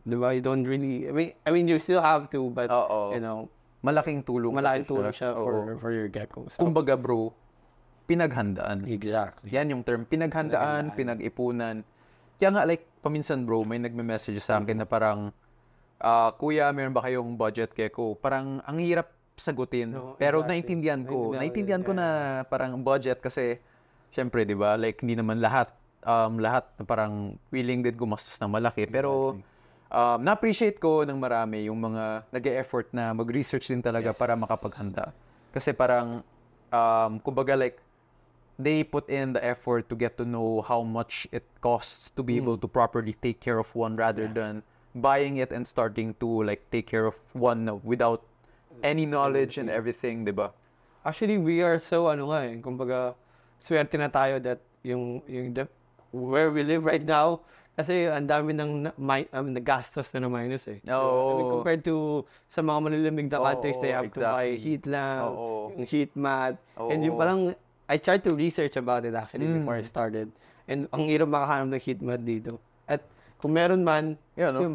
di ba? You don't really, I mean, you still have to, but, Oo. you know, malaking tulong. malaking kasi tulong siya Oo. for your geckos. Kumbaga bro, pinaghandaan. Exactly. Yan yung term, pinaghandaan, pinag-ipunan. Kaya nga like, paminsan bro, may nagme-message sa akin na parang, kuya, meron ba kayong budget gecko? Parang ang hirap sagutin. No, pero exactly. naintindihan ko na parang budget kasi, syempre, di ba, like hindi naman lahat na parang willing din gumastos ng malaki. Pero, na-appreciate ko ng marami yung mga nag-e-effort na mag-research din talaga para makapaghanda. Kasi parang, kumbaga like, they put in the effort to get to know how much it costs to be able to properly take care of one rather than buying it and starting to like take care of one without any knowledge and everything, di ba? Actually, we are so, kumbaga, swerte na tayo that where we live right now, kasi ang dami ng nagastos na minus eh. Oo. I mean, compared to sa mga manilamig na countries, they have to buy exactly. heat lamp, Oo. yung heat mat, and yung Oo. parang, I tried to research about it actually before I started. And ang hirap makahanap ng heat mat dito. At kung meron man, Yan, no? yung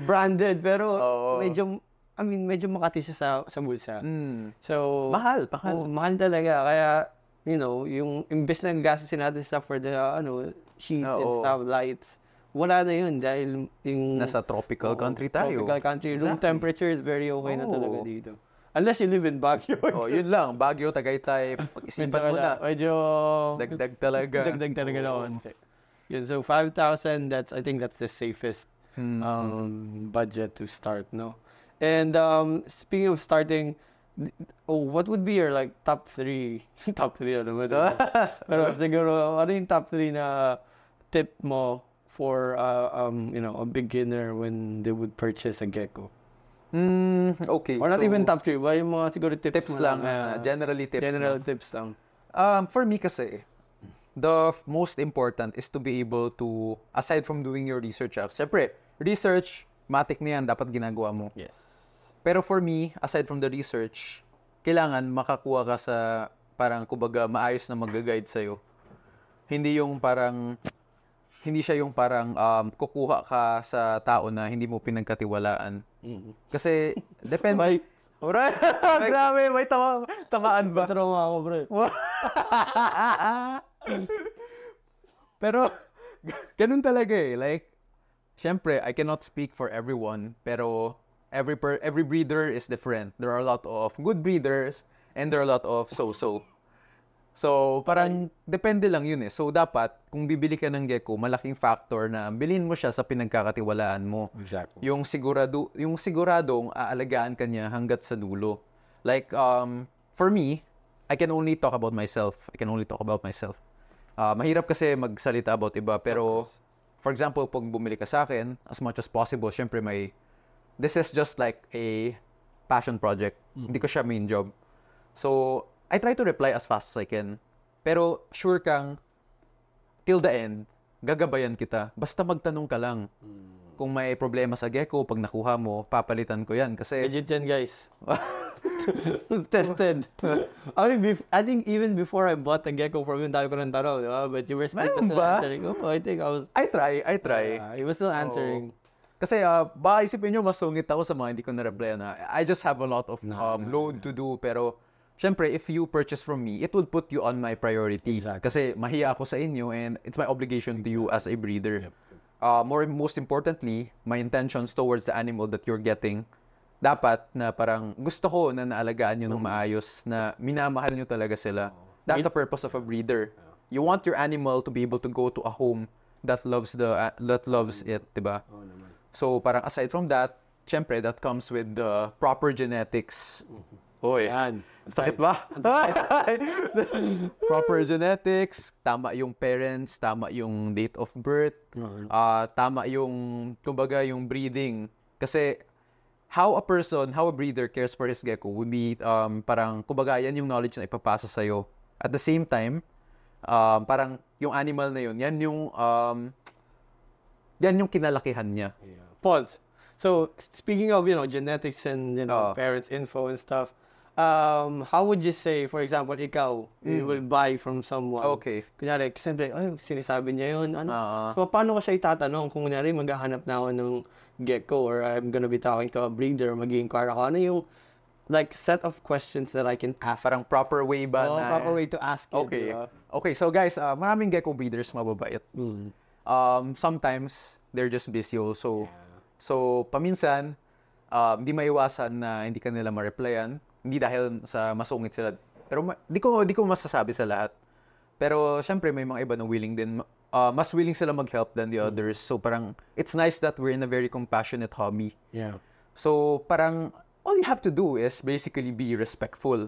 branded, pero Oo. medyo makati siya sa bulsa. So, Mahal. oh, mahal talaga. Kaya, yung imbes na gastusin natin stuff for the, heat and Oo. stuff, lights, wala na yun dahil yung... Nasa tropical country tayo. Tropical country. Room Exactly. temperature is very okay na talaga Oo. dito. Unless you live in Baguio. Oh, yun lang. Baguio, Tagaytay. Pag-isipan mo na. Medyo... Dagdag talaga. Dagdag talaga na konti. Yun, so 5,000, I think that's the safest budget to start, no? And speaking of starting, what would be your like top 3? Top 3 ano naman. Pero siguro, ano yung top 3 na tip mo for a beginner when they would purchase a gecko? Okay. Or not so, even top 3, ba yung mga siguro tips mo lang. Generally tips. General lang. tips lang. For me kasi, the most important is to be able to, aside from doing your research, siyempre, research, matik na yan, dapat ginagawa mo. Yes. Pero for me, aside from the research, kailangan makakuha ka sa parang, kumbaga, maayos na mag-guide sa'yo. Hindi siya yung parang kukuha ka sa tao na hindi mo pinagkatiwalaan. Kasi, depende. Alright. Grabe, may tamaan ba? Trauma ako, bro. Pero, ganun talaga eh. Like, syempre, I cannot speak for everyone, pero every breeder is different. There are a lot of good breeders, and there are a lot of so-so. So, parang depende lang yun eh. So, dapat, kung bibili ka ng gecko, malaking factor na bilhin mo siya sa pinagkakatiwalaan mo. Exactly. Yung siguradong aalagaan ka niya hanggat sa dulo. Like, for me, I can only talk about myself. Mahirap kasi magsalita about iba, pero, for example, pag bumili ka sa akin, as much as possible, syempre this is just like a passion project. Hindi ko siya main job. So, I try to reply as fast as I can. Pero sure kang, till the end, gagabayan kita. Basta magtanong ka lang. Kung may problema sa gecko, pag nakuha mo, papalitan ko yan. Kasi... Legit yan, guys. Tested. I think even before I bought the gecko from you, dahil ko ng tanong, di ba? But you were still answering. Oh, I think I try. He was still answering. Kasi baka isipin nyo, masungit ako sa mga hindi ko na-reply na. I just have a lot of load to do. Pero, syempre, if you purchase from me, it would put you on my priority. Exactly. Kasi mahiya ako sa inyo and it's my obligation to you as a breeder. Most importantly, my intentions towards the animal that you're getting, dapat na parang gusto ko na naalagaan nyo ng maayos, na minamahal nyo talaga sila. That's the purpose of a breeder. You want your animal to be able to go to a home that loves it, diba? So parang aside from that, syempre that comes with the proper genetics Hoy, Yan. sakit ba? Proper genetics, tama yung parents, tama yung date of birth, tama yung, kumbaga, yung breeding. Kasi, how a breeder cares for his gecko would be, parang, kumbaga, yan yung knowledge na ipapasa sa'yo. At the same time, parang, yung animal na yun, yan yung kinalakihan niya. Yeah. Pause. So, speaking of, genetics and, parents' info and stuff, how would you say, for example, ikaw, you will buy from someone? Okay. Kunyari, siyempre, ay, sinasabi niya yun. So, paano ko siya itatanong kung kunyari, maghahanap na ako ng gecko or I'm gonna be talking to a breeder, mag-i-inquire ako, ano yung, like, set of questions that I can ask? Parang proper way ba na? Proper way to ask it. Okay. Diba? Okay, so guys, maraming gecko breeders mababait. Sometimes, they're just busy also. So, paminsan, di maiwasan na hindi ka nila ma-replyan. Hindi dahil sa masungit sila. Pero di ko masasabi sa lahat. Pero, syempre, may mga iba na willing din. Mas willing sila mag-help than the others. So, parang, it's nice that we're in a very compassionate hobby. Yeah. So, parang, all you have to do is basically be respectful.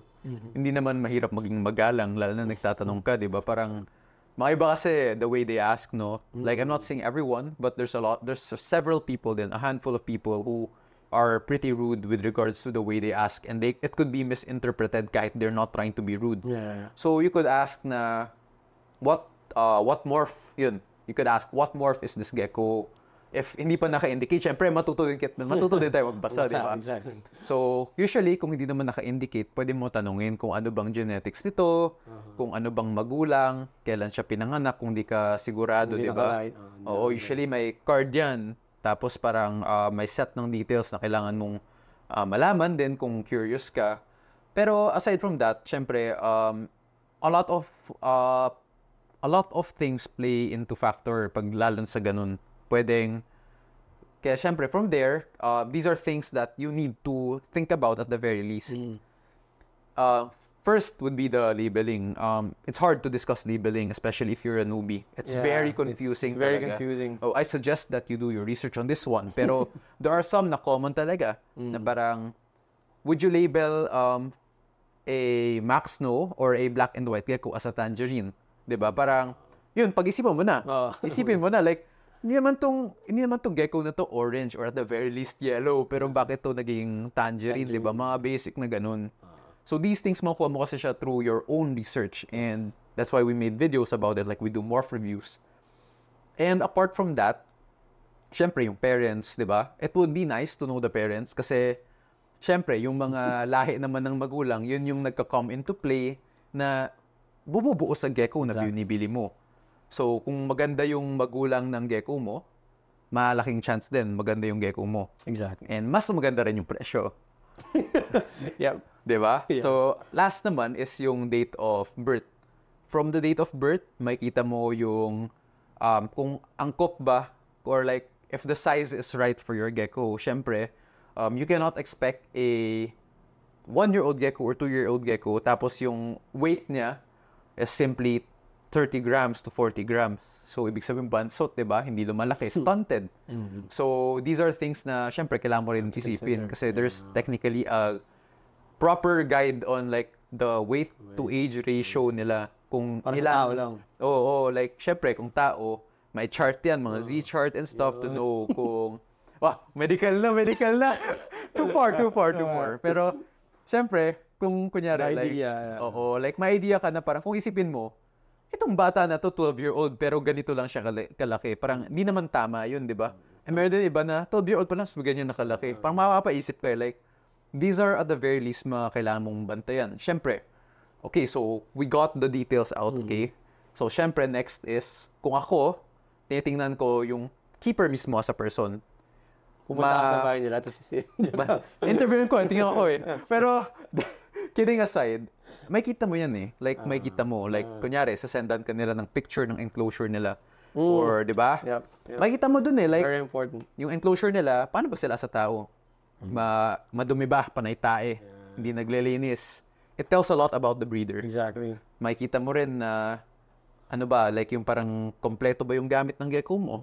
Hindi naman mahirap maging magalang, lalo na nagtatanong ka, di ba? Parang, mga iba kasi, the way they ask, no? Like, I'm not saying everyone, but there's several people then, a handful of people who are pretty rude with regards to the way they ask. And it could be misinterpreted kahit they're not trying to be rude. Yeah. So, you could ask na, what morph, yun. You could ask, what morph is this gecko? If hindi pa naka-indicate, syempre matuto din tayo magbasa, di ba? Exactly. So, usually, kung hindi naman naka-indicate, pwede mo tanungin kung ano bang genetics nito, kung ano bang magulang, kailan siya pinanganak, kung di ka sigurado, di ba? Oo, usually may card yan. Tapos parang may set ng details na kailangan mong malaman din kung curious ka. Pero aside from that, syempre, a lot of things play into factor pag lalo sa ganun. Kaya syempre, from there, these are things that you need to think about at the very least. First would be the labeling. It's hard to discuss labeling, especially if you're a newbie. It's very confusing. It's very talaga. confusing. Oh, I suggest that you do your research on this one. Pero there are some na common talaga. Na parang, would you label a Max Snow or a black and white gecko as a tangerine? Diba? Parang, yun, pag-isipan mo na. Isipin mo na, like, hindi naman tong gecko na to orange or at the very least yellow, pero bakit to naging tangerine, di ba? Mga basic na ganun. So these things makuha mo kasi siya through your own research, and that's why we made videos about it, like we do morph reviews. And apart from that, syempre yung parents, di ba? It would be nice to know the parents kasi syempre yung mga lahi naman ng magulang, yun yung nagka-come into play na bumubuo sa gecko na binibili mo. So, kung maganda yung magulang ng gecko mo, malaking chance din maganda yung gecko mo. Exactly. And mas maganda rin yung presyo. Yep. Diba? Yeah. So, last naman is yung date of birth. From the date of birth, makikita mo yung kung angkop ba or like if the size is right for your gecko. Syempre, you cannot expect a 1-year-old gecko or 2-year-old gecko tapos yung weight niya is simply 30 grams to 40 grams. So, ibig sabihin, bansot, diba? Hindi lumalaki. Stunted. So, these are things na, syempre, kailangan mo rin isipin. Kasi there's technically a proper guide on, like, the weight to age ratio nila. Kung para ilan. sa tao lang. Oo, like, syempre, kung tao, may chart yan, mga Z-chart and stuff to know kung, medical na. Too far. Pero, syempre, kung kunyari, like, like, may idea ka na parang, kung isipin mo, itong bata na to, 12-year-old, pero ganito lang siya kalaki. Parang, hindi naman tama yun, di ba? And meron din iba na, 12-year-old pa lang, so ganyan na kalaki. Parang mapapaisip ka, like, these are at the very least mga kailangan mong bantayan. Syempre, okay, so, we got the details out, okay? So, syempre, next is, kung ako, tinitingnan ko yung keeper mismo as a person. Pupunta ka sa bahay nila, tapos interviewin ko, tingnan ko eh. Pero, kidding aside, may kita mo yan eh. Like, may kita mo. Like, kunyari, sasendan ka nila ng picture ng enclosure nila. Or, di ba? Yep. May kita mo dun eh. Like, very important. yung enclosure nila, paano ba sila sa tao? Madumi ba? Panay-tae? Hindi naglilinis? It tells a lot about the breeder. Exactly. May kita mo rin na, ano ba, like yung parang kompleto ba yung gamit ng gecko mo?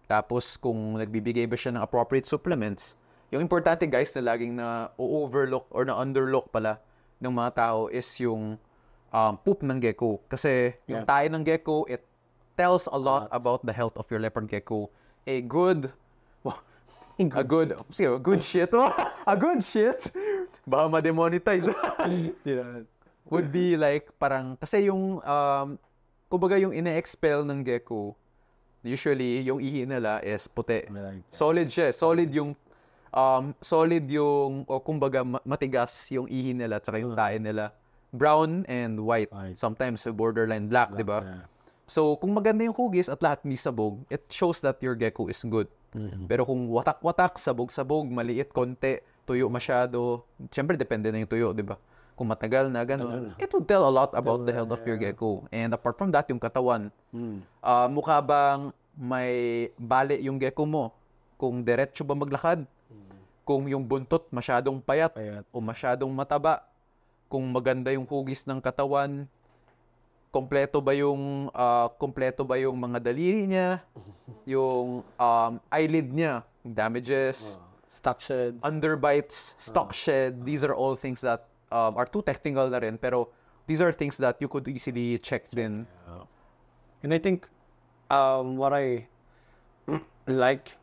Tapos, kung nagbibigay ba siya ng appropriate supplements, yung importante guys na laging na overlook or na underlook pala, ng mga tao is yung poop ng gecko. Kasi yung tae ng gecko, it tells a lot about the health of your leopard gecko. A good shit. A good shit. Baka ma-demonetize. Would be like parang, kasi yung, kumbaga yung ine-expel ng gecko, usually yung ihi nila is puti. Solid siya. Solid yung, o kumbaga matigas yung ihi nila, tsaka yung tae nila. Brown and white. Sometimes borderline black, di ba? So, kung maganda yung hugis at lahat hindi sabog, it shows that your gecko is good. Pero kung watak-watak, sabog-sabog, maliit, konti, tuyo masyado, syempre depende na yung tuyo, di ba? Kung matagal na, gano'n, it would tell a lot about the health of your gecko. And apart from that, yung katawan, mukha bang may bali yung gecko mo? Kung diretso ba maglakad? Kung yung buntot masyadong payat o masyadong mataba? Kung maganda yung hugis ng katawan, kompleto ba yung mga daliri niya, yung eyelid niya, damages, stock sheds, underbites, stock shed. These are all things that are too technical na rin, pero these are things that you could easily check din. And I think what I like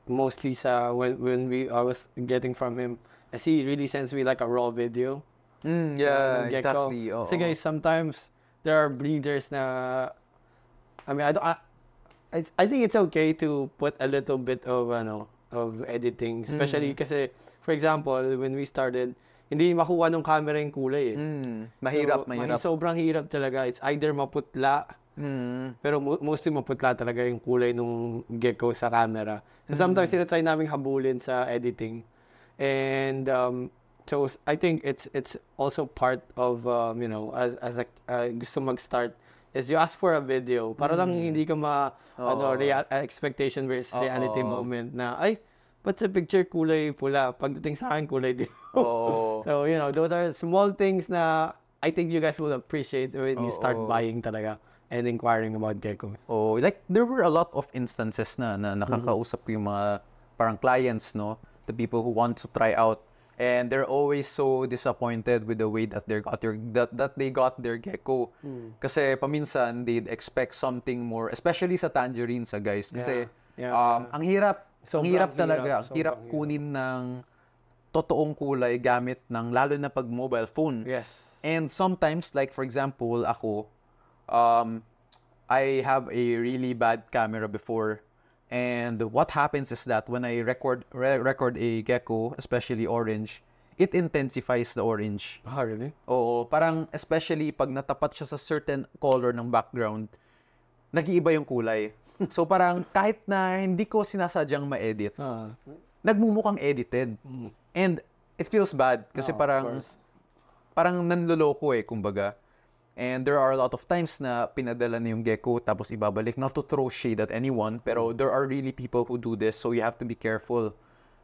mostly when I was getting from him, is he really sends me like a raw video. Exactly. Kasi guys, sometimes there are breeders na, I mean, I think it's okay to put a little bit of editing, especially kasi, for example, when we started, hindi makuha ng camera yung kulay eh. Mahirap. Sobrang hirap talaga. It's either maputla, pero mostly maputla talaga yung kulay ng gecko sa camera. So sometimes tinatry namin habulin sa editing. And so I think it's also part of as a gusto mag-start is you ask for a video para lang hindi ka expectation versus reality moment na ba't sa picture kulay pula pagdating sa akin kulay din. So those are small things na I think you guys will appreciate when you start buying talaga and inquiring about geckos. Like there were a lot of instances na nakakausap yung mga parang clients, no, the people who want to try out. And they're always so disappointed with the way that they got their gecko. Kasi paminsan they'd expect something more, especially sa tangerines, guys. Kasi ang hirap talaga. Ang hirap kunin ng totoong kulay gamit ng lalo na pag mobile phone. Yes. And sometimes, like for example, ako, I have a really bad camera before. And what happens is that when I record a gecko, especially orange, it intensifies the orange. Really? Oo, parang especially pag natapat siya sa certain color ng background, nag-iiba yung kulay. So parang kahit na hindi ko sinasadyang ma-edit, nagmumukhang edited. And it feels bad kasi parang nanloloko kumbaga. And there are a lot of times na pinadala na yung gecko tapos ibabalik, not to throw shade at anyone, pero there are really people who do this, so you have to be careful.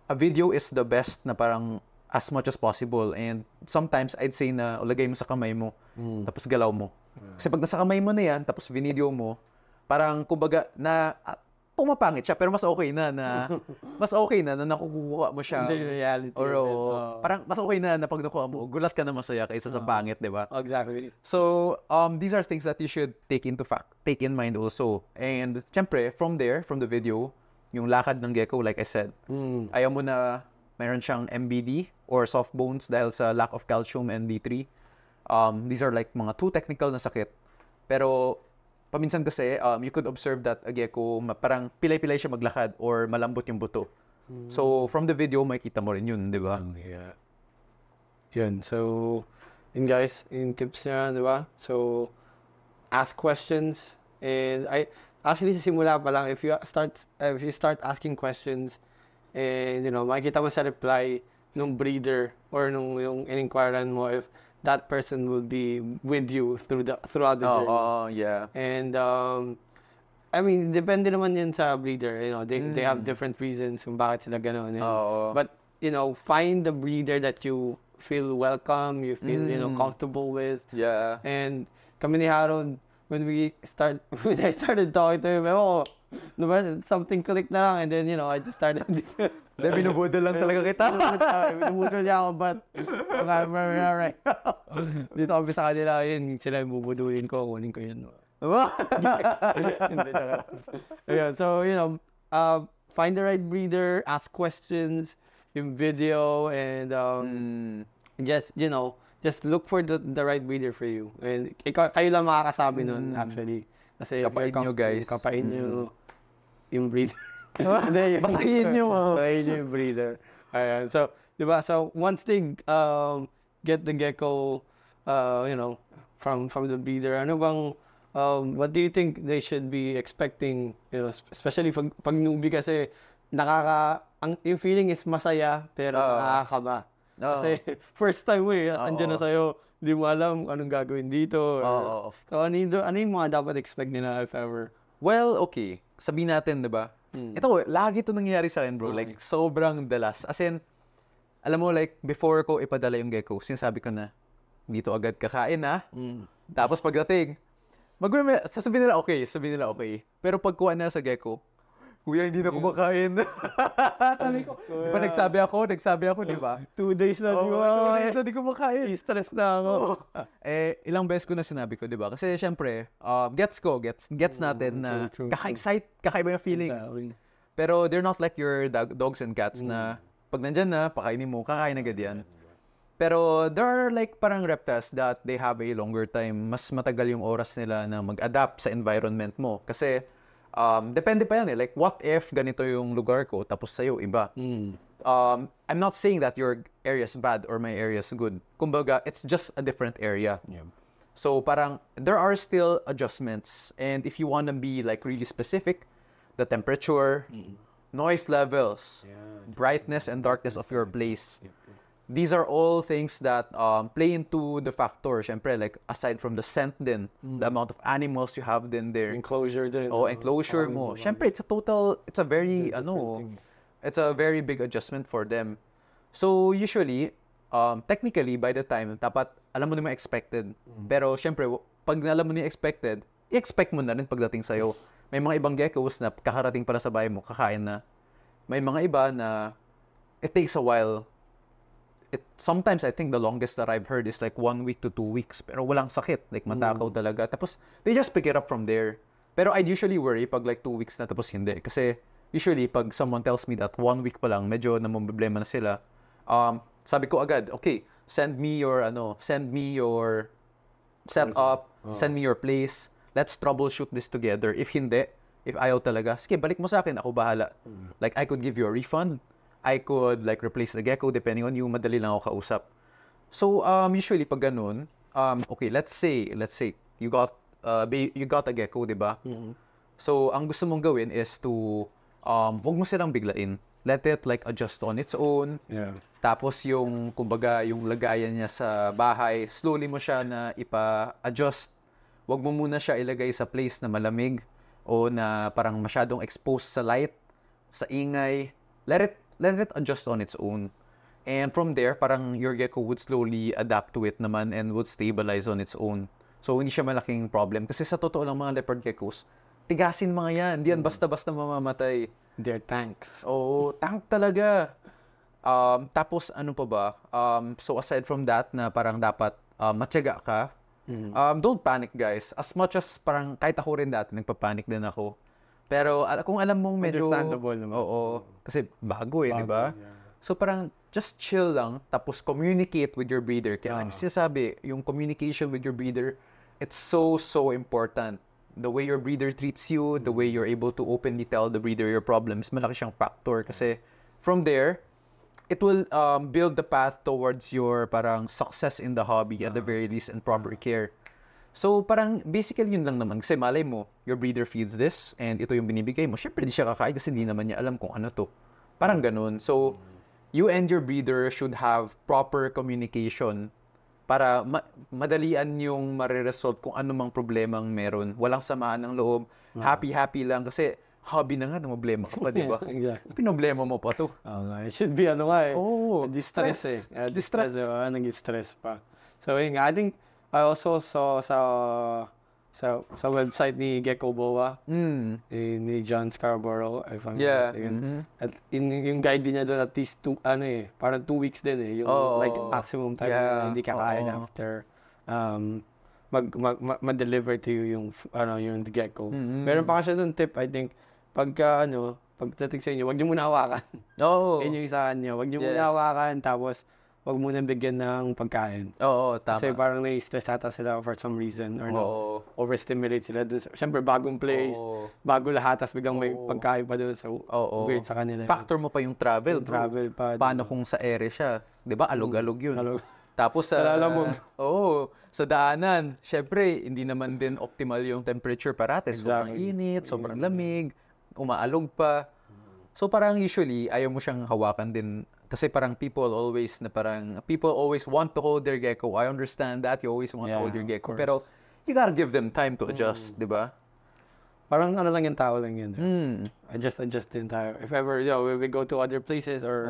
A video is the best na parang as much as possible, and sometimes I'd say na lagay mo sa kamay mo, tapos galaw mo. Kasi pag nasa kamay mo na yan, tapos video mo, parang kumbaga na pumapangit siya, pero mas okay na nakukuha mo siya. The reality. Parang mas okay na pag nakuha mo, gulat ka na masaya kaysa sa pangit, di ba? Exactly. So, these are things that you should take in mind also. And, syempre, from the video, yung lakad ng gecko, like I said, ayaw mo na mayroon siyang MBD or soft bones dahil sa lack of calcium and D3. These are like mga too technical na sakit. Pero, paminsan kasi, you could observe that a gecko, parang pilay-pilay siya maglakad or malambot yung buto. So, from the video, makikita mo rin yun, di ba? Yeah. Yun. So, guys, yung tips niya, di ba? So, ask questions. And actually, sa simula pa lang, if you start asking questions, and, makikita mo sa reply nung breeder or nung yung in-inquiran mo if that person will be with you throughout the journey. Yeah. And I mean, depende naman yan sa breeder. They have different reasons kung bakit sila gano'n. But find the breeder that you feel welcome, you feel comfortable with. Yeah. And kami ni Harold, when I started talking to him, Diba? Something clicked na lang and then, I just started. Dahil binubudol lang talaga kita. Binubudol niya ako, but right now. Dito kami sa kanila, yun, sila yung bubudulin ko, kunin ko yun. Hindi, ayun, so, find the right breeder, ask questions, yung video, and just look for the right breeder for you. And kayo lang makakasabi nun, actually. Kasi kapain nyo, guys. Kapain nyo yung breeder. Basahin nyo. Basahin nyo yung breeder. Ayan. So, diba? So, once they get the gecko, from the breeder, ano bang, what do you think they should be expecting, especially pag newbie kasi, yung feeling is masaya, pero nakakaba. Kasi first time mo andyan na sa'yo, hindi mo alam anong gagawin dito. So, ano yung mga dapat expect nila if ever? Well, okay. Sabihin natin, diba? Ito, lagi ito nangyayari sa akin, bro. Like, sobrang dalas. As in, alam mo, like, before ko ipadala yung gecko, sinasabi ko na, dito agad kakain, ha? Tapos pagdating, sasabihin nila okay. Pero pagkuha na sa gecko, kuya, hindi na kumakain. Sabi ko, di ba nagsabi ako, di ba? 2 days na, di kumakain. Stress na ako. Ilang beses ko na sinabi ko, di ba? Kasi syempre, gets natin na kakaiba yung feeling. Pero they're not like your dogs and cats na pag nandyan na, pakainin mo, kakain agad yan. Pero there are like parang reptiles that they have a longer time. Mas matagal yung oras nila na mag-adapt sa environment mo. Kasi, depende pa yan eh. Like, what if ganito yung lugar ko, tapos sa'yo, iba? I'm not saying that your area is bad or my area is good. Kumbaga, it's just a different area. Yeah. So, parang, there are still adjustments. And if you want to be, like, really specific, the temperature, noise levels, brightness and darkness of your place, these are all things that play into the factor. Syempre, like, aside from the scent din, the amount of animals you have din there. Enclosure din. Enclosure mo. Syempre, it's a very big adjustment for them. So, usually, technically, by the time, dapat, alam mo naman expected. Pero, syempre, pag alam mo na expected, i-expect mo na rin pagdating sa'yo. May mga ibang geckos na kakarating pala sa bahay mo, kakain na. May mga iba na it takes a while. Sometimes I think the longest that I've heard is like 1 week to 2 weeks. Pero walang sakit. Like matakaw talaga. Tapos they just pick it up from there. Pero I'd usually worry pag like 2 weeks na tapos hindi. Kasi usually pag someone tells me that 1 week pa lang, medyo namumblema na sila. Sabi ko agad, okay, send me your setup, send me your place. Let's troubleshoot this together. If hindi, if ayaw talaga, sige, balik mo sa akin, ako bahala. Like I could give you a refund. I could like replace the gecko depending on you, madali lang ako kausap. So usually pag ganun, okay, let's say you got a gecko, 'di ba? So ang gusto mong gawin is to wag mo silang biglain. Let it like adjust on its own. Yeah. Tapos yung kumbaga yung lagayan niya sa bahay, slowly mo siya na ipa-adjust. Wag mo muna siya ilagay sa place na malamig o na parang masyadong exposed sa light, sa ingay. Let it adjust on its own. And from there, parang your gecko would slowly adapt to it naman and would stabilize on its own. So, hindi siya malaking problem. Kasi sa totoo lang mga leopard geckos, tigasin mga yan. Hindi yan basta-basta mamamatay. They're tanks. Oo, tank talaga. Tapos, ano pa ba? So, aside from that, na parang dapat matyaga ka, don't panic, guys. As much as parang kahit ako rin dati, nagpapanik din ako. Pero kung alam mong medyo... Understandable naman. Oo. Kasi bago di ba? Yeah. So parang just chill lang, tapos communicate with your breeder. Kaya sinasabi, yung communication with your breeder, it's so important. The way your breeder treats you, the way you're able to openly tell the breeder your problems, malaki siyang factor. Kasi from there, it will build the path towards your parang success in the hobby at the very least and proper care. So, parang basically yun lang naman. Kasi malay mo, your breeder feeds this and ito yung binibigay mo. Siyempre, di siya kakain kasi hindi naman niya alam kung ano to. Parang ganun. So, you and your breeder should have proper communication para madalian yung mariresolve kung ano mang problemang meron. Walang samaan ng loob. Happy-happy lang. Kasi hobby na nga, problema ko pa, di ba? Exactly. Pinoblema mo pa to. It should be distress stress. Distress, diba? Nag-stress pa. So, yun nga. I think I also saw sa website ni Gecko Boa, ni John Scarborough, if I'm not mistaken. At yung guide din niya doon at least parang 2 weeks din yung like maximum time na hindi kakain after ma-deliver to you yung Gecko. Meron pa kasi doon tip, I think, pagdating sa inyo, wag niyo muna hawakan. Yun yung isa kanya. Wag niyo muna hawakan, tapos wag muna bigyan ng pagkain. Tama. Kasi parang nai-stress ata sila for some reason or overstimulate sila doon. Siyempre, bagong place, bago lahat, tapos biglang may pagkain pa doon. So, weird sa kanila. Factor mo pa yung travel, bro. Travel pa. Paano kung sa ere siya? Di ba? Alog-alog yun. Tapos sa sa daanan, syempre, hindi naman din optimal yung temperature parate. Sobrang init, sobrang lamig, umaalog pa. So parang usually, ayaw mo siyang hawakan din. Kasi parang people always want to hold their gecko. I understand that. You always want to hold your gecko. Pero you gotta give them time to adjust, di ba? Parang lang yung tao lang yun. Adjust din tayo. If ever, we go to other places or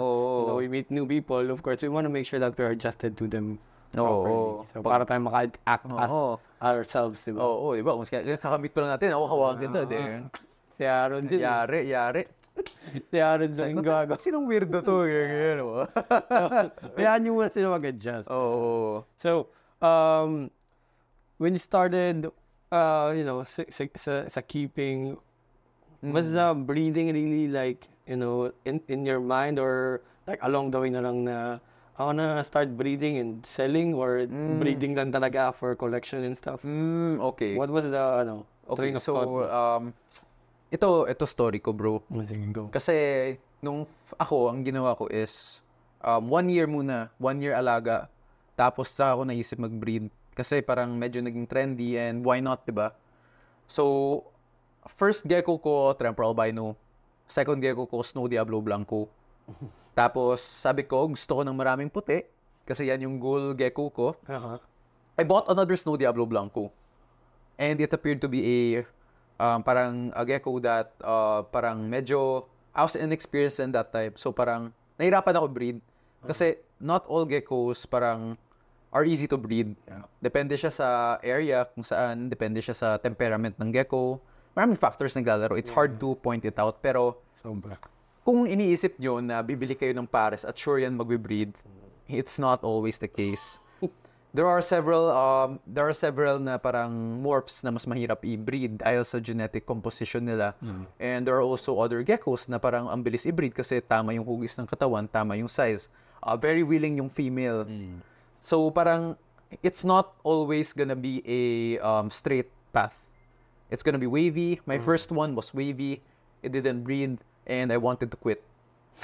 we meet new people, of course, we want to make sure that we're adjusted to them properly. So, para tayo maka-act as ourselves, di ba? Di ba? Kung kakamit pa lang natin, hawakan kita. Si Aaron din. Yari. Si Aaron sa gago. Sinong weirdo to? Kaya nyo muna sila mag-adjust. So, when you started, sa keeping, was the breeding really like, in your mind or like along the way na lang na ako na start breeding and selling or breeding lang talaga for collection and stuff? Okay. What was the, train of thought? Ito story ko, bro. Go. Kasi, ang ginawa ko is, 1 year muna, 1 year alaga, tapos sa ako naisip mag-breed. Kasi parang medyo naging trendy and why not, diba? So, first gecko ko, Temporal Albino. Second gecko ko, Snow Diablo Blanco. Tapos, sabi ko, gusto ko ng maraming puti, kasi yan yung goal gecko ko. I bought another Snow Diablo Blanco. And it appeared to be parang a gecko that parang medyo I was inexperienced in that type. So parang nahirapan ako breed kasi not all geckos parang are easy to breed. Depende siya sa area kung saan, depende siya sa temperament ng gecko. Maraming factors naglalaro. It's hard to point it out pero kung iniisip nyo na bibili kayo ng pares at sure yan magbe-breed, it's not always the case. There are several na parang morphs na mas mahirap i-breed dahil sa genetic composition nila. And there are also other geckos na parang ang bilis i-breed kasi tama yung hugis ng katawan, tama yung size. Very willing yung female. So parang it's not always gonna be a straight path. It's gonna be wavy. My first one was wavy. It didn't breed and I wanted to quit.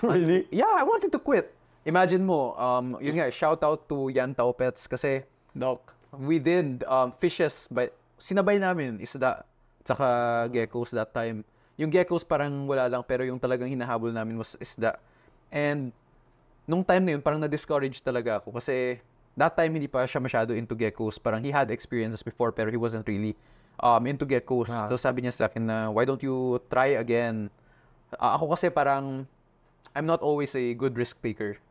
Really? Yeah, I wanted to quit. Imagine mo, yun nga, shout out to Yan Tao Pets kasi we did fishes, but sinabay namin isda tsaka geckos that time. Yung geckos parang wala lang, pero yung talagang hinahabol namin was isda. And nung time na yun, parang na-discourage talaga ako kasi that time hindi pa siya masyado into geckos. Parang he had experiences before pero he wasn't really into geckos. So sabi niya sa akin na, why don't you try again? Ako kasi parang, I'm not always a good risk taker.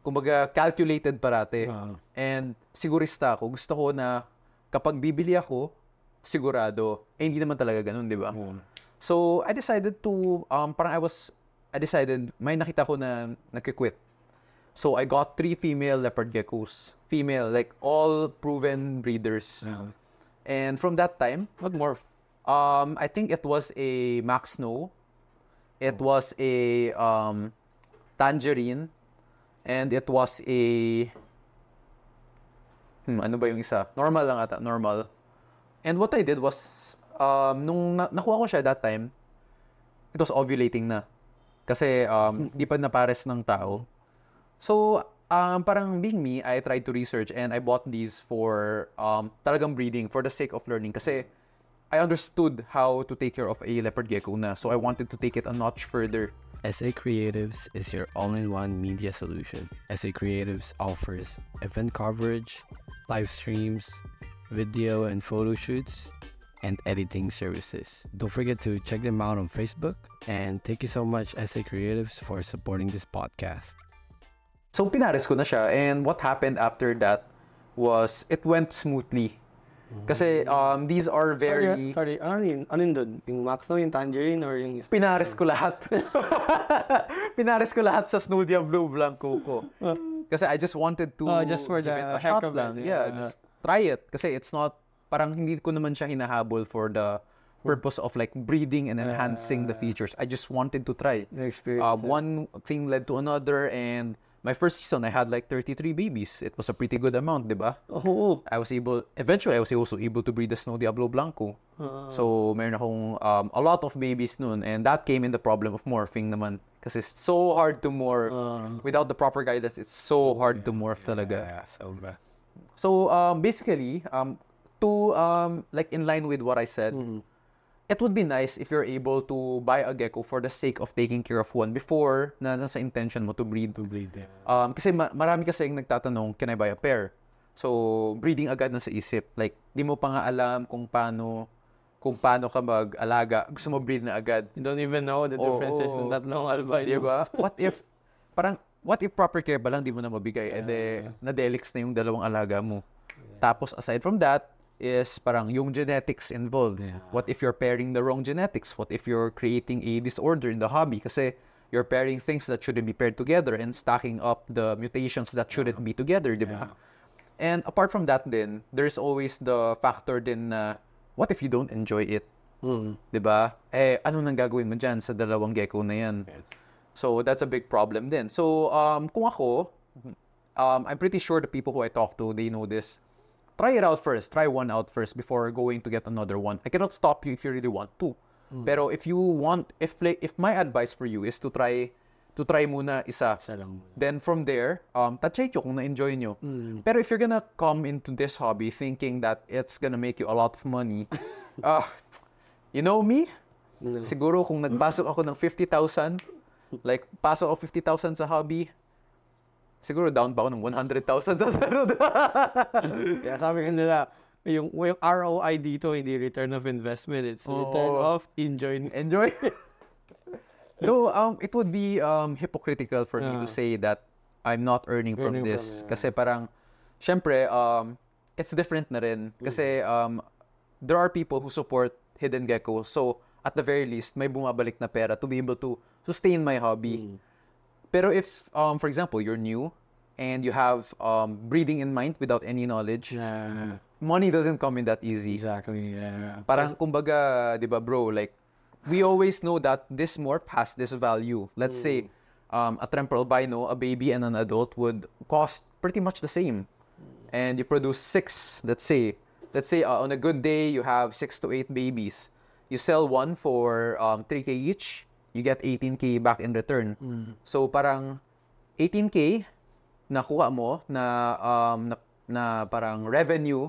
Kumbaga, calculated parate. And sigurista ako. Gusto ko na kapag bibili ako, sigurado. Hindi naman talaga ganun, di ba? So, I decided to, may nakita ko na nagkikwit. So, I got 3 female leopard geckos. Female, like all proven breeders. And from that time, what morph? I think it was a Max Snow. It was a Tangerine. And it was a... ano ba yung isa? Normal lang ata. Normal. And what I did was, nung nakuha ko siya that time, it was ovulating na. Kasi di pa napares ng tao. So, parang being me, I tried to research and I bought these for talagang breeding for the sake of learning. Kasi I understood how to take care of a leopard gecko na. So, I wanted to take it a notch further. SA Creatives is your all-in-one media solution. SA Creatives offers event coverage, live streams, video and photo shoots, and editing services. Don't forget to check them out on Facebook. And thank you so much, SA Creatives, for supporting this podcast. So, pinares ko na siya. And what happened after that was, it went smoothly. Kasi these are very... Sorry, ano yun doon? Yung Maxo, yung Tangerine, or yung... Pinares ko lahat. Pinares ko lahat sa Snow Diablo Blanco ko. Kasi I just wanted to just for give the it a heck shot of it, lang. Yeah, just try it. Kasi it's not... Parang hindi ko naman siya hinahabol for the purpose of like breeding and enhancing the features. I just wanted to try. The experience. One thing led to another, and my first season, I had like 33 babies. It was a pretty good amount, di ba? Oo. Eventually, I was also able to breed the Snow Diablo Blanco. So, meron akong a lot of babies noon, and that came in the problem of morphing naman. Kasi it's so hard to morph. Without the proper guidance, it's so hard to morph talaga. So, basically, like in line with what I said, it would be nice if you're able to buy a gecko for the sake of taking care of one before na nasa intention mo to breed. Kasi marami kasi yung nagtatanong, can I buy a pair? So, breeding agad na sa isip. Like, di mo pa nga alam kung paano ka mag-alaga. Gusto mo breed na agad. You don't even know the differences ng tatlong albino. Diba? What if proper care ba lang di mo na mabigay? Na-delix na yung dalawang alaga mo. Tapos, aside from that, is parang yung genetics involved. What if you're pairing the wrong genetics? What if you're creating a disorder in the hobby? Kasi you're pairing things that shouldn't be paired together and stacking up the mutations that shouldn't be together, di ba? And apart from that din, there's always the factor din na what if you don't enjoy it? Di ba? Ano nang gagawin mo dyan sa dalawang gecko na yan? So that's a big problem din. So kung ako, I'm pretty sure the people who I talk to, they know this. Try it out first. Try one out first before going to get another one. I cannot stop you if you really want to. Pero if you want, if my advice for you is to try muna isa. Then from there, touch kung na-enjoy nyo. Pero if you're gonna come into this hobby thinking that it's gonna make you a lot of money, you know me? Siguro kung nagpasok ako ng 50,000, like pasok ako 50,000 sa hobby, siguro down pa ako ng 100,000 sa sunod. Kaya sabi nila, yung ROI dito, hindi return of investment. It's return of enjoy. Though, it would be hypocritical for me to say that I'm not earning from this. Kasi parang, syempre, it's different na rin. Kasi there are people who support Hidden Gecko. So, at the very least, may bumabalik na pera to be able to sustain my hobby. Pero if, for example, you're new and you have breeding in mind without any knowledge, money doesn't come in that easy. Exactly, yeah. Parang kumbaga, di ba bro, like, we always know that this morph has this value. Let's say, a temporal albino, a baby and an adult would cost pretty much the same. And you produce 6, let's say on a good day, you have 6 to 8 babies. You sell one for 3K each. You get 18K back in return. So parang 18K nakuha mo na parang revenue,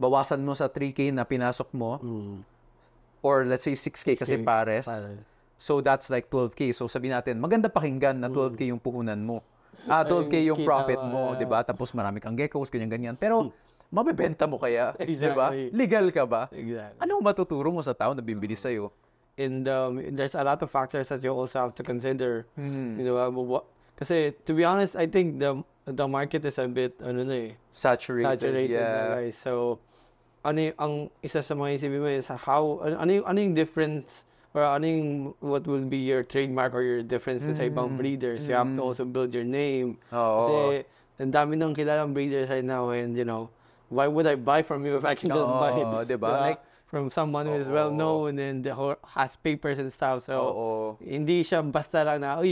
bawasan mo sa 3K na pinasok mo, or let's say 6K kasi pares. So that's like 12K. So sabi natin, maganda pakinggan na 12K yung puhunan mo. 12K yung profit mo, di ba? Tapos marami kang geckos, ganyan-ganyan. Pero mabebenta mo kaya, di ba? Legal ka ba? Exactly. Anong matuturo mo sa tao na bibili sa'yo? And there's a lot of factors that you also have to consider. You know, kasi to be honest, I think the market is a bit saturated. Yeah. Na, guys. So ang isa sa mga isipin mo is how ano yung difference or what will be your trademark or your difference sa ibang breeders. You have to also build your name. Kasi ang dami ng kilalang breeders right now, and you know, why would I buy from you if I can just buy it? Diba? Like, from someone who is well known and has papers and stuff. So, hindi siya basta lang na,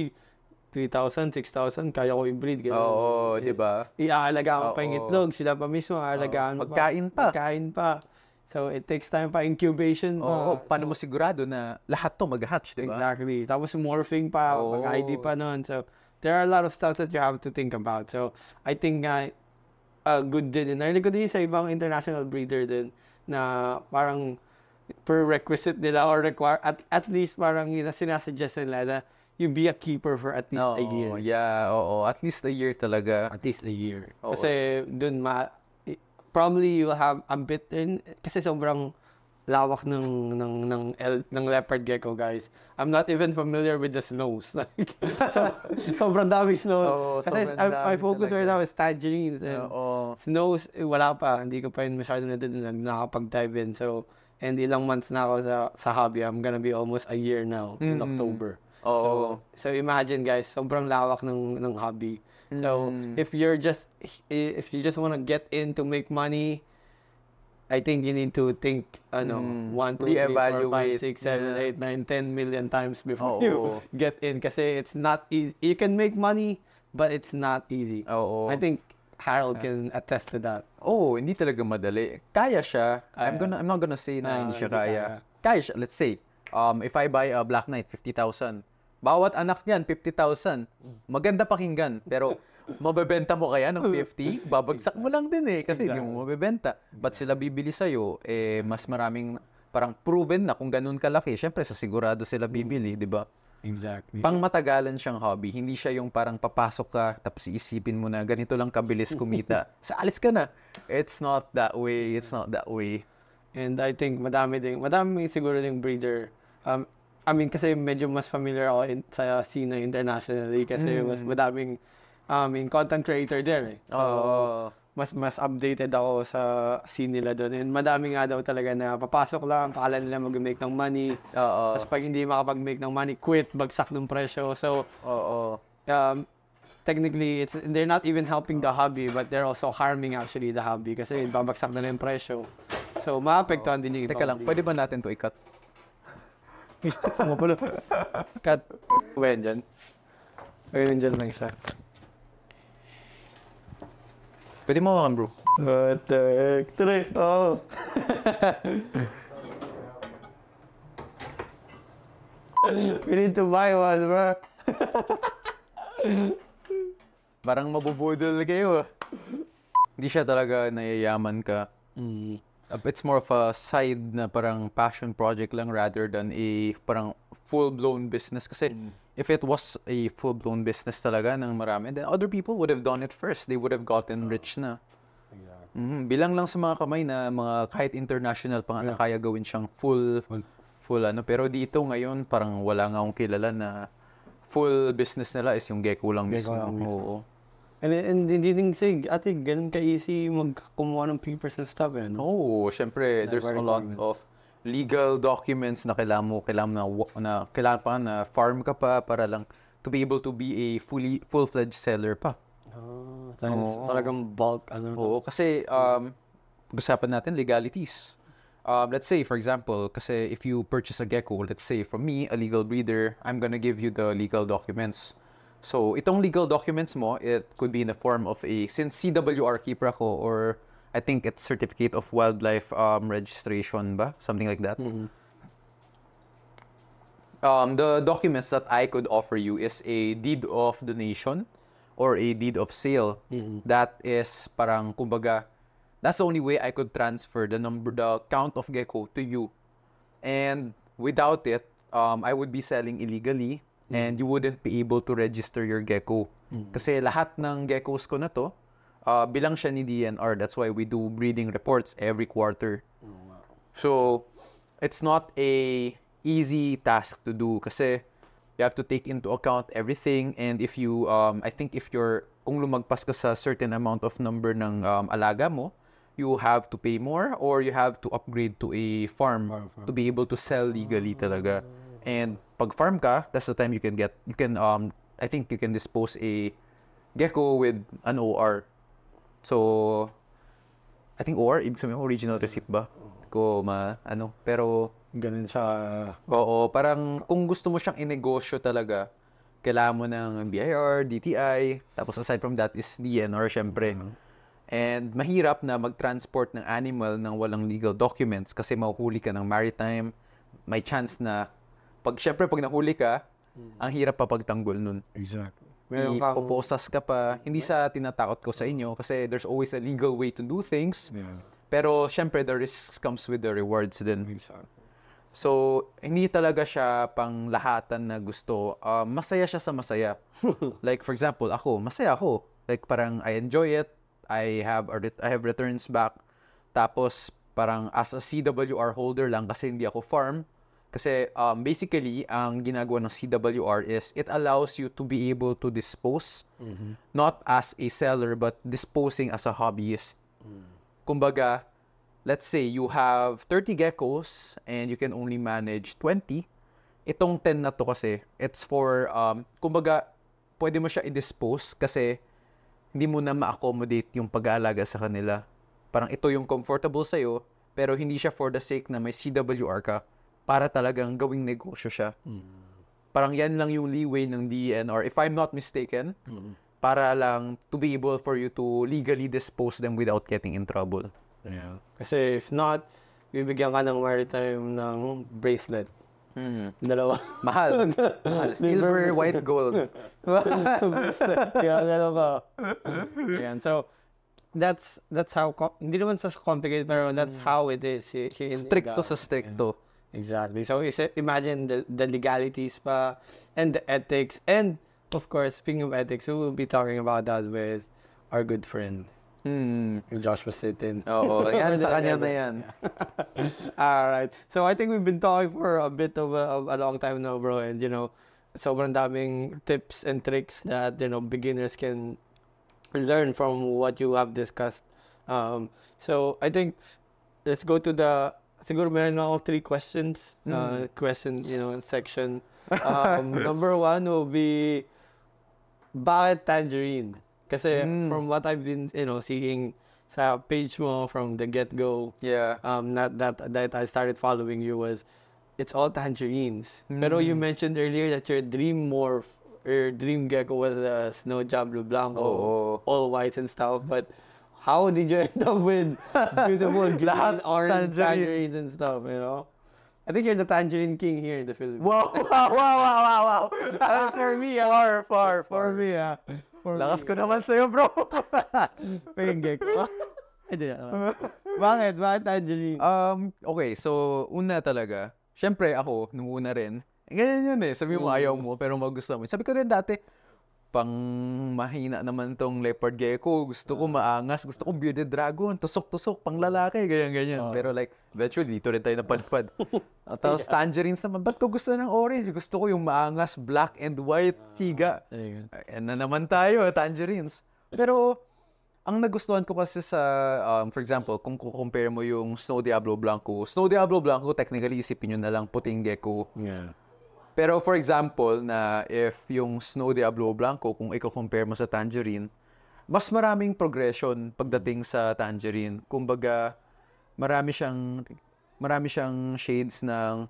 3,000, 6,000, kaya ko i-breed. Diba? Iaalagaan pa yung itlog. Sila pa mismo, aalagaan Pagkain pa. So, it takes time pa, incubation pa. Paano mo sigurado na lahat to mag-hatch, diba? Exactly. Tapos morphing pa, mag-ID pa nun. So, there are a lot of stuff that you have to think about. So, I think good din. Narinig ko din sa ibang international breeder din na parang prerequisite nila or require at least parang sinasuggest nila na you be a keeper for at least a year. Yeah, at least a year talaga. At least a year. Kasi dun probably you will have a bit in kasi sobrang lawak ng leopard gecko, guys. I'm not even familiar with the snows. Like, sobrang dami snow. Kasi my focus right now is tangerines. And snows, wala pa. Hindi ko pa yun masyado nakapag-dive in. So, and ilang months na ako sa hobby. I'm gonna be almost a year now in October. So imagine, guys, sobrang lawak ng hobby. So if you just want to get in to make money, I think you need to think 1, 2, 3, 4, 5, 6, 7, 8, 9, 10 million times before you get in. Kasi it's not easy. You can make money, but it's not easy. I think Harold can attest to that. Hindi talaga madali. Kaya siya. I'm not gonna say na hindi siya kaya. Kaya siya. Let's say, if I buy a Black Knight, 50,000. Bawat anak niyan, 50,000. Maganda pakinggan. Pero, mabebenta mo kaya ng 50? Babagsak mo lang din kasi hindi mo mabebenta. But sila bibili sa'yo, mas maraming parang proven na kung ganun kalaki. Siyempre, sa sigurado sila bibili, di ba? Exactly. Pang matagalan siyang hobby. Hindi siya yung parang papasok ka, tapos iisipin mo na ganito lang kabilis kumita. Alis ka na. It's not that way. It's not that way. And I think madami siguro ding breeder. I mean, kasi medyo mas familiar ako sa scene internationally kasi mas madaming content creator there. So, mas updated ako sa scene nila doon. And madami nga daw talaga na papasok lang, pakala nila mag-make ng money. Tapos pag hindi makapag-make ng money, quit, bagsak ng presyo. So, technically, they're not even helping the hobby, but they're also harming actually the hobby kasi babagsak na yung presyo. So, maapektuhan din yung Teka lang, pwede ba natin to i-cut? Cut. Pwede dyan. Pwede dyan lang siya. Pwede mo makan, bro. What the heck? Try. We need to buy one, bro. Parang mabubudol kayo. Hindi siya talaga nayayaman ka. It's more of a side na parang passion project lang rather than a parang full-blown business. Kasi if it was a full-blown business talaga ng marami, then other people would have done it first. They would have gotten rich na. Bilang lang sa mga kamay na mga kahit international pa nga na kaya gawin siyang full pero dito ngayon parang wala nga akong kilala na full business nila is yung gecko lang mismo. Oo. And hindi din kasi ganun ka-easy magkumuha ng papers and stuff. Syempre there's a lot of legal documents na kailangan pa na farm ka pa para lang to be able to be a full-fledged seller pa. Talagang bulk kasi usapan natin legalities. Let's say for example, kasi if you purchase a gecko, let's say from me, a legal breeder, I'm gonna give you the legal documents. So itong legal documents mo, it could be in the form of since CWR keeper ako, or I think it's Certificate of Wildlife Registration ba? Something like that. The documents that I could offer you is a deed of donation or a deed of sale. That is parang kumbaga, that's the only way I could transfer the count of gecko to you. And without it, I would be selling illegally and you wouldn't be able to register your gecko. Kasi lahat ng geckos ko na to, bilang siya ni DNR. That's why we do breeding reports every quarter. So, it's not a easy task to do kasi you have to take into account everything. And if you, I think kung lumagpas ka sa certain amount of number ng alaga mo, you have to pay more or you have to upgrade to a farm to be able to sell legally talaga. And pag farm ka, that's the time you can I think you can dispose a gecko with an OR. So, I think OR, ibig sabihin original receipt ba? Pero ganun siya. Oo, parang kung gusto mo siyang inegosyo talaga, kailangan mo ng BIR, DTI, tapos aside from that is DNR syempre. And mahirap na mag-transport ng animal ng walang legal documents kasi mahuhuli ka ng maritime. May chance na pag nahuli ka, ang hirap pa pagtanggol nun. Exactly. Ipoposas ka pa. Hindi sa tinatakot ko sa inyo kasi there's always a legal way to do things. Pero syempre the risks comes with the rewards din. So, hindi talaga siya pang lahatan na gusto. Masaya siya sa masaya. Like for example, masaya ako. Like parang I enjoy it. I have returns back. Tapos parang as a CWR holder lang kasi hindi ako farm. Kasi basically, ang ginagawa ng CWR is it allows you to be able to dispose, not as a seller, but disposing as a hobbyist. Kumbaga, let's say you have 30 geckos and you can only manage 20. Itong 10 na to kasi, it's for, kumbaga, pwede mo siya i-dispose kasi hindi mo na ma-accommodate yung pag-aalaga sa kanila. Parang ito yung comfortable sa'yo, pero hindi siya for the sake na may CWR ka para talagang gawing negosyo siya. Parang yan lang yung leeway ng DENR, if I'm not mistaken, para lang to be able for you to legally dispose them without getting in trouble. Yeah. Kasi if not, bibigyan ka ng maritime ng bracelet. Dalawa. Mahal. Mahal. Silver, white, gold. Kaya gano'n ka. Ayan. So, that's how, hindi naman sa complicated, pero that's how it is. Stricto sa stricto. Exactly. So, imagine the legalities pa, and the ethics, and of course, speaking of ethics, we will be talking about that with our good friend, Josh Pastitin. Oo, yan sa kanya na yan. Alright. So, I think we've been talking for a bit of a long time now, bro, and sobrang daming tips and tricks that, beginners can learn from what you have discussed. So, I think, let's go to siguro meron na ako 3 questions. Section. Number 1 will be, bakit tangerine? Kasi from what I've been, seeing sa page mo from the get-go, that I started following you was, it's all tangerines. Pero you mentioned earlier that your dream morph, or dream gecko was a snow Diablo Blanco, all whites and stuff, but how did you end up with beautiful green, orange tangerines and stuff, I think you're the tangerine king here in the Philippines. Wow. For me, for me. Lakas ko naman sa'yo, bro. Paging gecko. Hindi na. Bakit tangerine? Okay, so una talaga, syempre ako, nung una rin, ganyan yun sabi mo ayaw mo, pero magustuhan mo. Sabi ko rin dati, pang mahina naman tong leopard gecko, gusto ko maangas, gusto ko bearded dragon, tusok-tusok, pang lalaki, ganyan-ganyan. Pero like, eventually, dito rin tayo napadpad. Tapos tangerines naman, ba't ko gusto ng orange? Gusto ko yung maangas, black and white, siga. And na naman tayo, tangerines. Pero, ang nagustuhan ko kasi sa, for example, kung compare mo yung Snow Diablo Blanco, technically, isipin nyo na lang puting gecko. Yeah. Pero for example, na if yung Snow Diablo Blanco, kung i-compare mo sa tangerine, mas maraming progression pagdating sa tangerine. Kumbaga, marami siyang shades ng...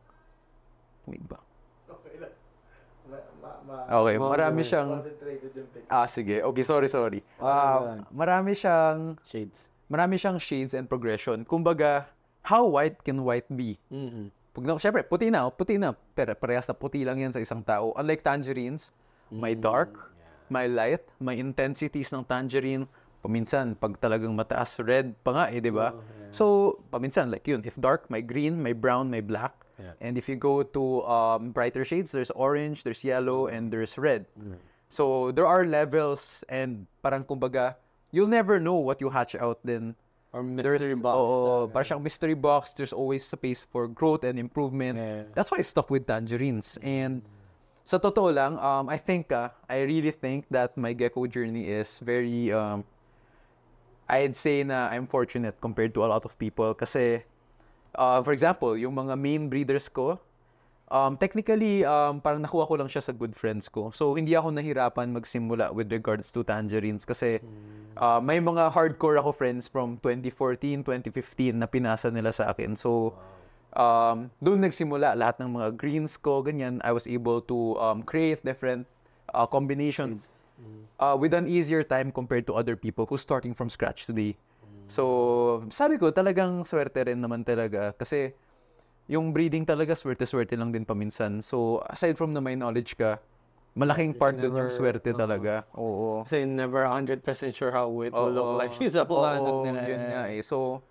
Wait ba? Okay, marami siyang... sige. Okay, sorry. Marami siyang... Shades. Marami siyang shades and progression. Kumbaga, how white can white be? Siyempre, puti na. Pero parehas na puti lang yan sa isang tao. Unlike tangerines, may dark, may light, may intensities ng tangerine. Paminsan, pag talagang mataas, red pa nga di ba? So, paminsan, like yun, if dark, may green, may brown, may black. Yeah. And if you go to brighter shades, there's orange, there's yellow, and there's red. So, there are levels and parang kumbaga, you'll never know what you hatch out then. Or mystery box. Parang siyang mystery box. There's always space for growth and improvement. Yeah. That's why I stuck with tangerines. And sa totoo lang, I really think that my gecko journey is very, I'd say na I'm fortunate compared to a lot of people. Kasi, for example, yung mga main breeders ko, technically, parang nakuha ko lang siya sa good friends ko. So, hindi ako nahirapan magsimula with regards to tangerines kasi may mga hardcore ako friends from 2014, 2015 na pinasa nila sa akin. So, doon nagsimula lahat ng mga greens ko, ganyan. I was able to create different combinations with an easier time compared to other people who's starting from scratch today. So, sabi ko, talagang swerte rin naman talaga kasi yung breeding talaga, swerte-swerte lang din paminsan. So, aside from na may knowledge ka, malaking part dun yung swerte talaga. Oo. Kasi never 100% sure how it will look like. Sa planet nila. Yun nga So,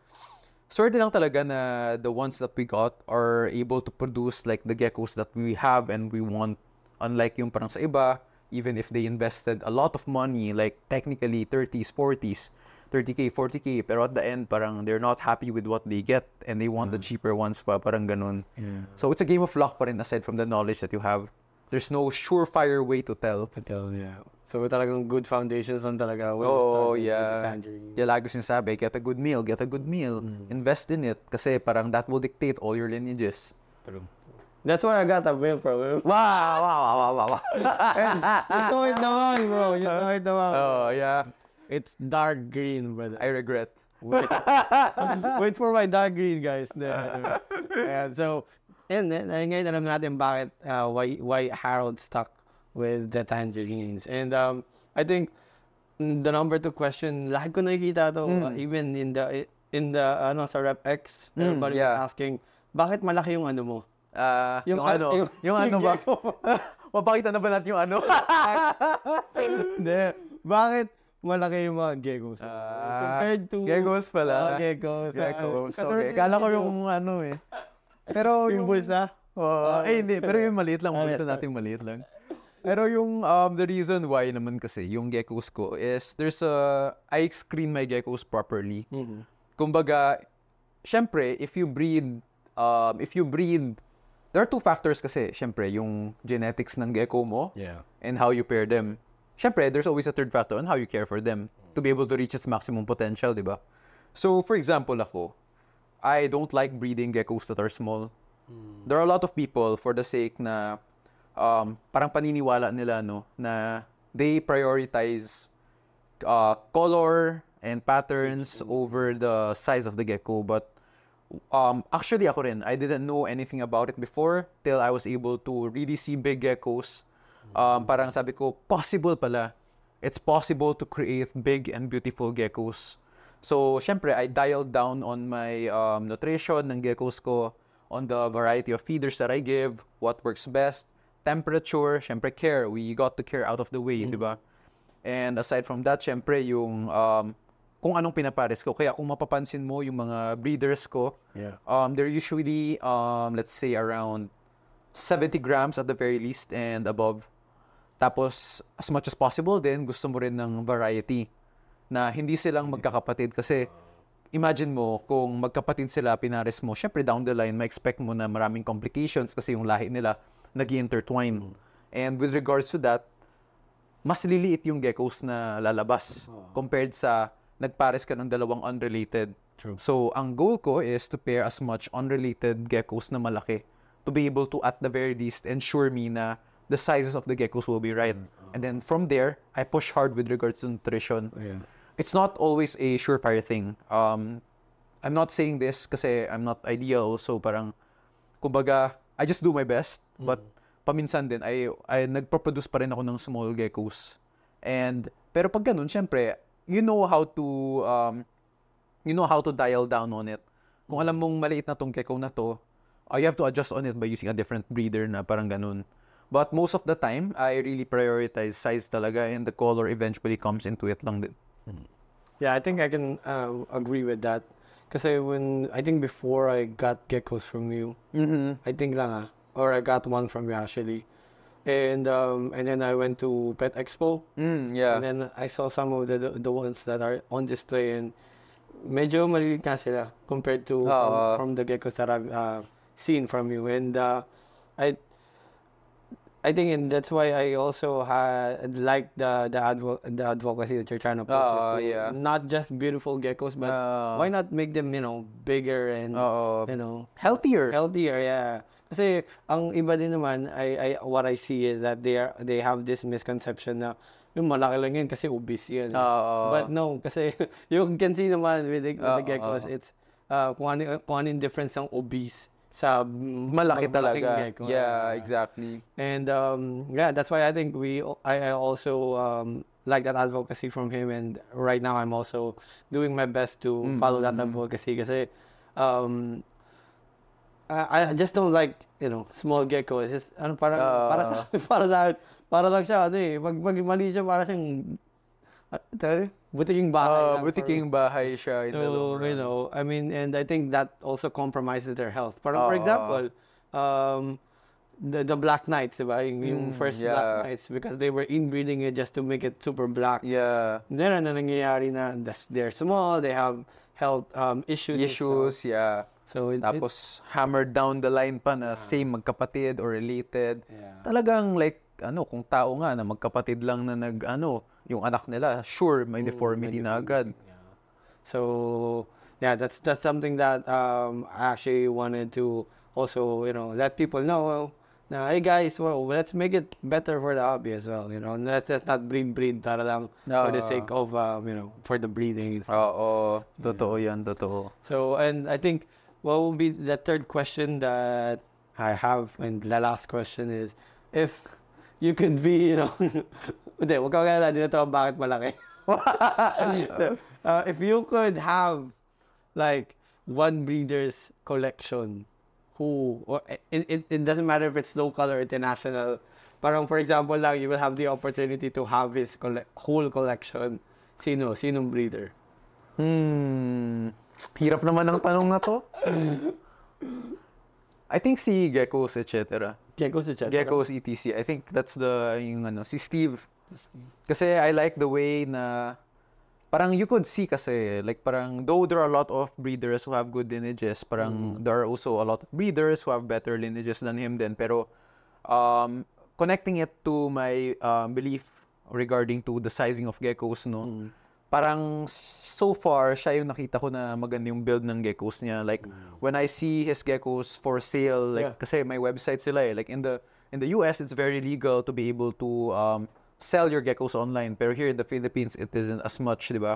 swerte lang talaga na the ones that we got are able to produce like the geckos that we have and we want. Unlike yung parang sa iba, even if they invested a lot of money, like technically 30s, 40s, 30K, 40K, pero at the end, parang they're not happy with what they get and they want the cheaper ones pa, parang ganun. Yeah. So it's a game of luck pa rin aside from the knowledge that you have. There's no surefire way to tell. Yeah. So talagang good foundations on talaga when you Oh, start with the yeah. tangerine. Yeah, lagi sinasabi, get a good meal, invest in it, kasi parang that will dictate all your lineages. True. That's why I got a meal from him. Wow. You saw it naman, bro. You saw it naman. Oh, yeah. It's dark green, brother. I regret. Wait for my dark green, guys. And so, and ngayon alam natin bakit why Harold stuck with the tangerines. And I think the number 2 question, lahat ko nakikita to, even in the sa Rep X, everybody was asking, bakit malaki yung ano mo? Yung ano ba? Mapakita na ba natin yung ano? Hindi. Bakit malaki yung mga geckos? Compared to... Geckos pala. Geckos. Okay. Kala ko yung ano eh. Pero yung bulsa? Hindi. Pero yung maliit lang. Bulsa natin maliit lang. Pero yung the reason why naman kasi yung geckos ko is I screen my geckos properly. Kumbaga, syempre, if you breed, there are 2 factors kasi. Syempre, yung genetics ng gecko mo and how you pair them. Syempre, there's always a 3rd factor on how you care for them to be able to reach its maximum potential, di ba? So, for example, ako, I don't like breeding geckos that are small. There are a lot of people for the sake na parang paniniwala nila, no, na they prioritize color and patterns over the size of the gecko. But actually, ako rin, I didn't know anything about it before till I was able to really see big geckos. Parang sabi ko, possible pala. It's possible to create big and beautiful geckos. So, syempre, I dialed down on my nutrition ng geckos ko, on the variety of feeders that I give, what works best, temperature, syempre care. We got the care out of the way, di ba? And aside from that, syempre, yung kung anong pinapares ko. Kaya kung mapapansin mo yung mga breeders ko, they're usually, let's say, around 70 grams at the very least and above. Tapos, as much as possible din, gusto mo rin ng variety na hindi silang magkakapatid. Kasi, imagine mo, kung magkapatid sila, pinares mo, syempre down the line, ma-expect mo na maraming complications kasi yung lahi nila nag-intertwine. And with regards to that, mas liliit yung geckos na lalabas compared sa nagpares ka ng dalawang unrelated. True. So, ang goal ko is to pair as much unrelated geckos na malaki to be able to, at the very least, ensure me na the sizes of the geckos will be right. And then from there, I push hard with regards to nutrition. It's not always a surefire thing. I'm not saying this kasi I'm not ideal. So parang, kumbaga, I just do my best. But paminsan din, I nagproproduce pa rin ako ng small geckos. Pero pag ganun, syempre, you know how to dial down on it. Kung alam mong maliit na tong gecko na to, you have to adjust on it by using a different breeder na parang ganun. But most of the time, I really prioritize size talaga and the color eventually comes into it lang din. Yeah, I think I can agree with that. Kasi I think before I got geckos from you, I think lang or I got one from you actually. And then I went to Pet Expo. And then I saw some of the ones that are on display and medyo malilit nga sila compared to from the geckos that I've seen from you. And I think and that's why I also like the advocacy that you're trying to push. Not just beautiful geckos, but why not make them, bigger and, healthier. Healthier, yeah. Kasi ang iba din naman, what I see is that they have this misconception na yung malaki lang yan kasi obese yan. But no, kasi you can see naman with the geckos, it's kung ano yung difference ng obese sa malaki talaga. Gecko. Yeah, exactly. And that's why I think I also like that advocacy from him, and right now I'm also doing my best to follow that advocacy kasi I just don't like, small gecko. It's just para lang siya pag mali siya para siyang butiking bahay. Butiking bahay siya. So, and I think that also compromises their health. For example, the Black Knights, diba? Yung first Black Knights, because they were inbreeding it just to make it super black. Yeah. Then na nangyayari na they're small, they have health issues. Yeah. So tapos hammered down the line pa na same magkapatid or related. Yeah. Talagang like kung tao nga na magkapatid lang na yung anak nila, sure may deformity na agad. Yeah. So yeah, that's something that I actually wanted to also, let people know. Now, hey guys, well, let's make it better for the hobby as well, Let's not breed para lang for the sake of, for the breeding. Oo, totoo yan, totoo. So, and I think what will be the third question that I have, and the last question is, if you could be, hindi, wag ka magkala, di na ito bakit malaki. If you could have, like, one breeder's collection, it doesn't matter if it's local or international. Parang for example lang, you will have the opportunity to have his whole collection. Sinong breeder? Hirap naman ang tanong na to. I think si Geckos, etc. Geckos ETC. I think that's si Steve. Kasi I like the way na parang you could see kasi, like parang though there are a lot of breeders who have good lineages, parang there are also a lot of breeders who have better lineages than him din. Pero connecting it to my belief regarding to the sizing of geckos, parang so far siya yung nakita ko na maganda yung build ng geckos niya. Like when I see his geckos for sale, like kasi may website sila like in the US it's very legal to be able to sell your geckos online, pero here in the Philippines it isn't as much, di ba?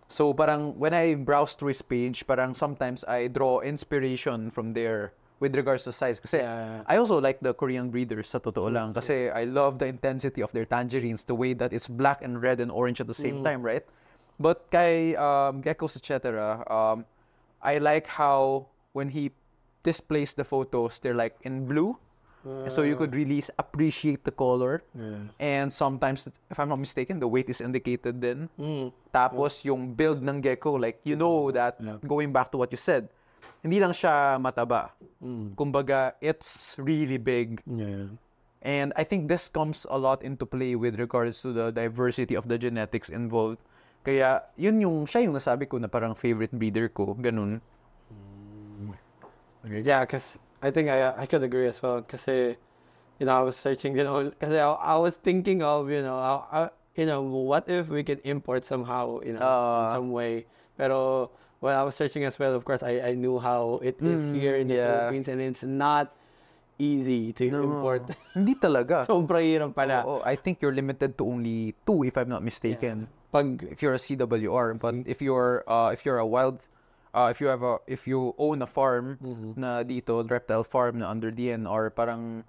So parang when I browse through his page, parang sometimes I draw inspiration from there with regards to size. Kasi I also like the Korean breeders, sa totoo lang. Kasi I love the intensity of their tangerines, the way that it's black and red and orange at the same time, right? But kay geckos, etc., I like how when he displays the photos, they're like in blue. So you could really appreciate the color. And sometimes, if I'm not mistaken, the weight is indicated then. Tapos yung build ng gecko, like that, going back to what you said, hindi lang siya mataba. Kumbaga, it's really big. And I think this comes a lot into play with regards to the diversity of the genetics involved. Kaya siya yung nasabi ko na parang favorite breeder ko, ganun. Yeah, because I think I could agree as well. Kasi, I was searching, kasi I was thinking of, what if we could import somehow, in some way. Pero when I was searching as well, of course, I knew how it is here in the Philippines, and it's not easy to import. Hindi talaga. Sobrang hirap pala. I think you're limited to only 2, if I'm not mistaken. If you're a CWR, but if you're a wild, if you own a farm na dito, reptile farm na under DNR, parang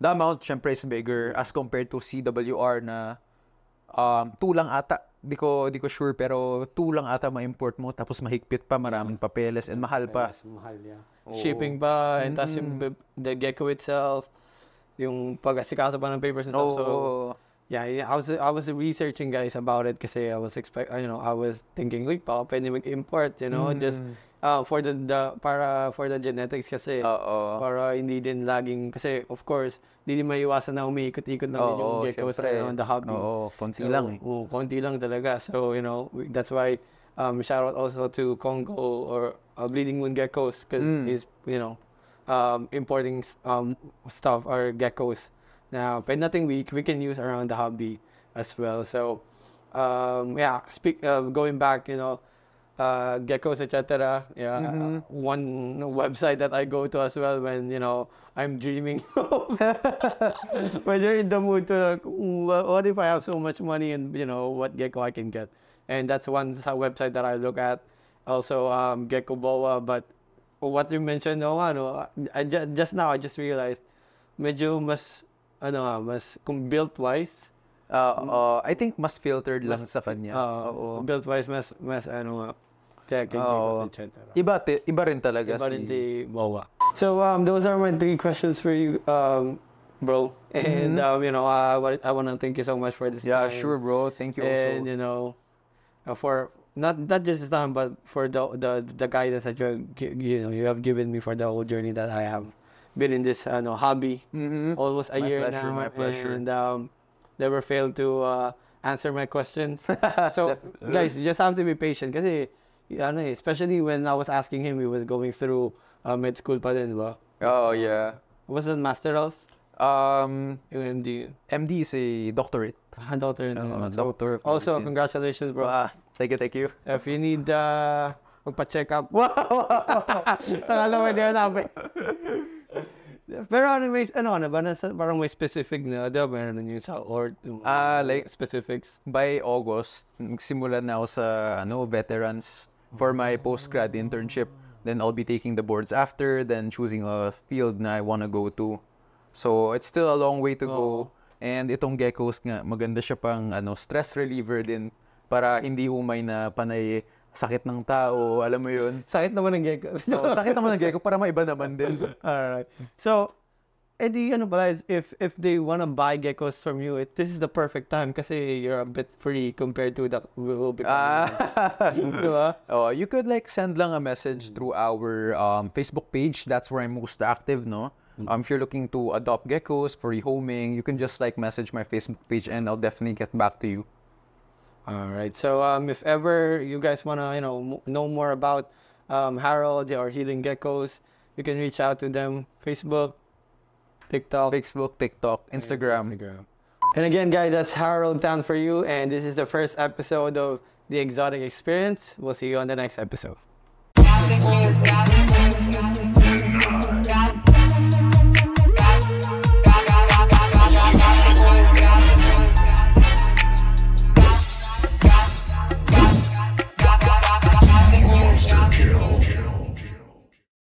the amount syempre is bigger as compared to CWR na 2 lang ata. Di ko sure, pero 2 lang ata ma-import mo, tapos mahigpit pa, maraming papeles, and mahal pa. Mahal, yeah. Shipping pa, and tapos yung the gecko itself, yung pag-asikaso pa ng papers and stuff. So, yeah, I was researching guys about it kasi I was I was thinking, baka pwede mag-import, just for the genetics kasi para hindi din laging kasi of course hindi din maiwasan na umiikot-ikot lang yung geckos around the hobby. Konti lang eh. Konti lang talaga. So, that's why shout out also to Congo or Bleeding Moon Geckos because he's importing stuff or geckos. Now, but nothing we can use around the hobby as well. So, going back, geckos, etc. Yeah, one website that I go to as well when I'm dreaming of when you're in the mood to what if I have so much money and what gecko I can get, and that's one website that I look at. Also, Gecko Boa. But what you mentioned, just now I just realized, medyo mas kung built-wise, I think mas filtered lang sa kanya. Built-wise, mas kaya iba rin talaga iba rin si Boa. So, those are my 3 questions for you, bro. And, I want to thank you so much for this time. Yeah, sure, bro. Thank you also. And, for not just this time, but for the guidance that you have given me for the whole journey that I have been in this hobby almost a year now. My pleasure. And never failed to answer my questions. So guys, you just have to be patient kasi especially when I was asking him, he was going through med school pa din, ba? Oh, yeah. Was it Masterals? Yung MD. MD is a doctorate. Doctor. Doctor of Also, medicine. congratulations, bro. Thank you. If you need magpa-check up. Wow! Saka lang pwede hanapin. Pero parang may specific na, di ba, meron yung sa ORT, like specifics. By August, magsimula na ako sa veterans for my post-grad internship. Then I'll be taking the boards after, then choosing a field na I wanna go to. So it's still a long way to go. And itong geckos nga, maganda siya pang stress reliever din para hindi umay na panay sakit ng tao, alam mo yun. Sakit naman ng gecko. Sakit naman ng gecko para maiba naman din. Alright. So, edi if they wanna buy geckos from you, this is the perfect time kasi you're a bit free compared to the will be. Diba? Oh, you could like send lang a message through our Facebook page. That's where I'm most active, no? If you're looking to adopt geckos for rehoming, you can just like message my Facebook page and I'll definitely get back to you. All right. So if ever you guys wanna know more about Harold or Healing Geckos, you can reach out to them. Facebook, TikTok, Instagram. And again, guys, that's Harold Town for you, and this is the first episode of The Exotic Experience. We'll see you on the next episode.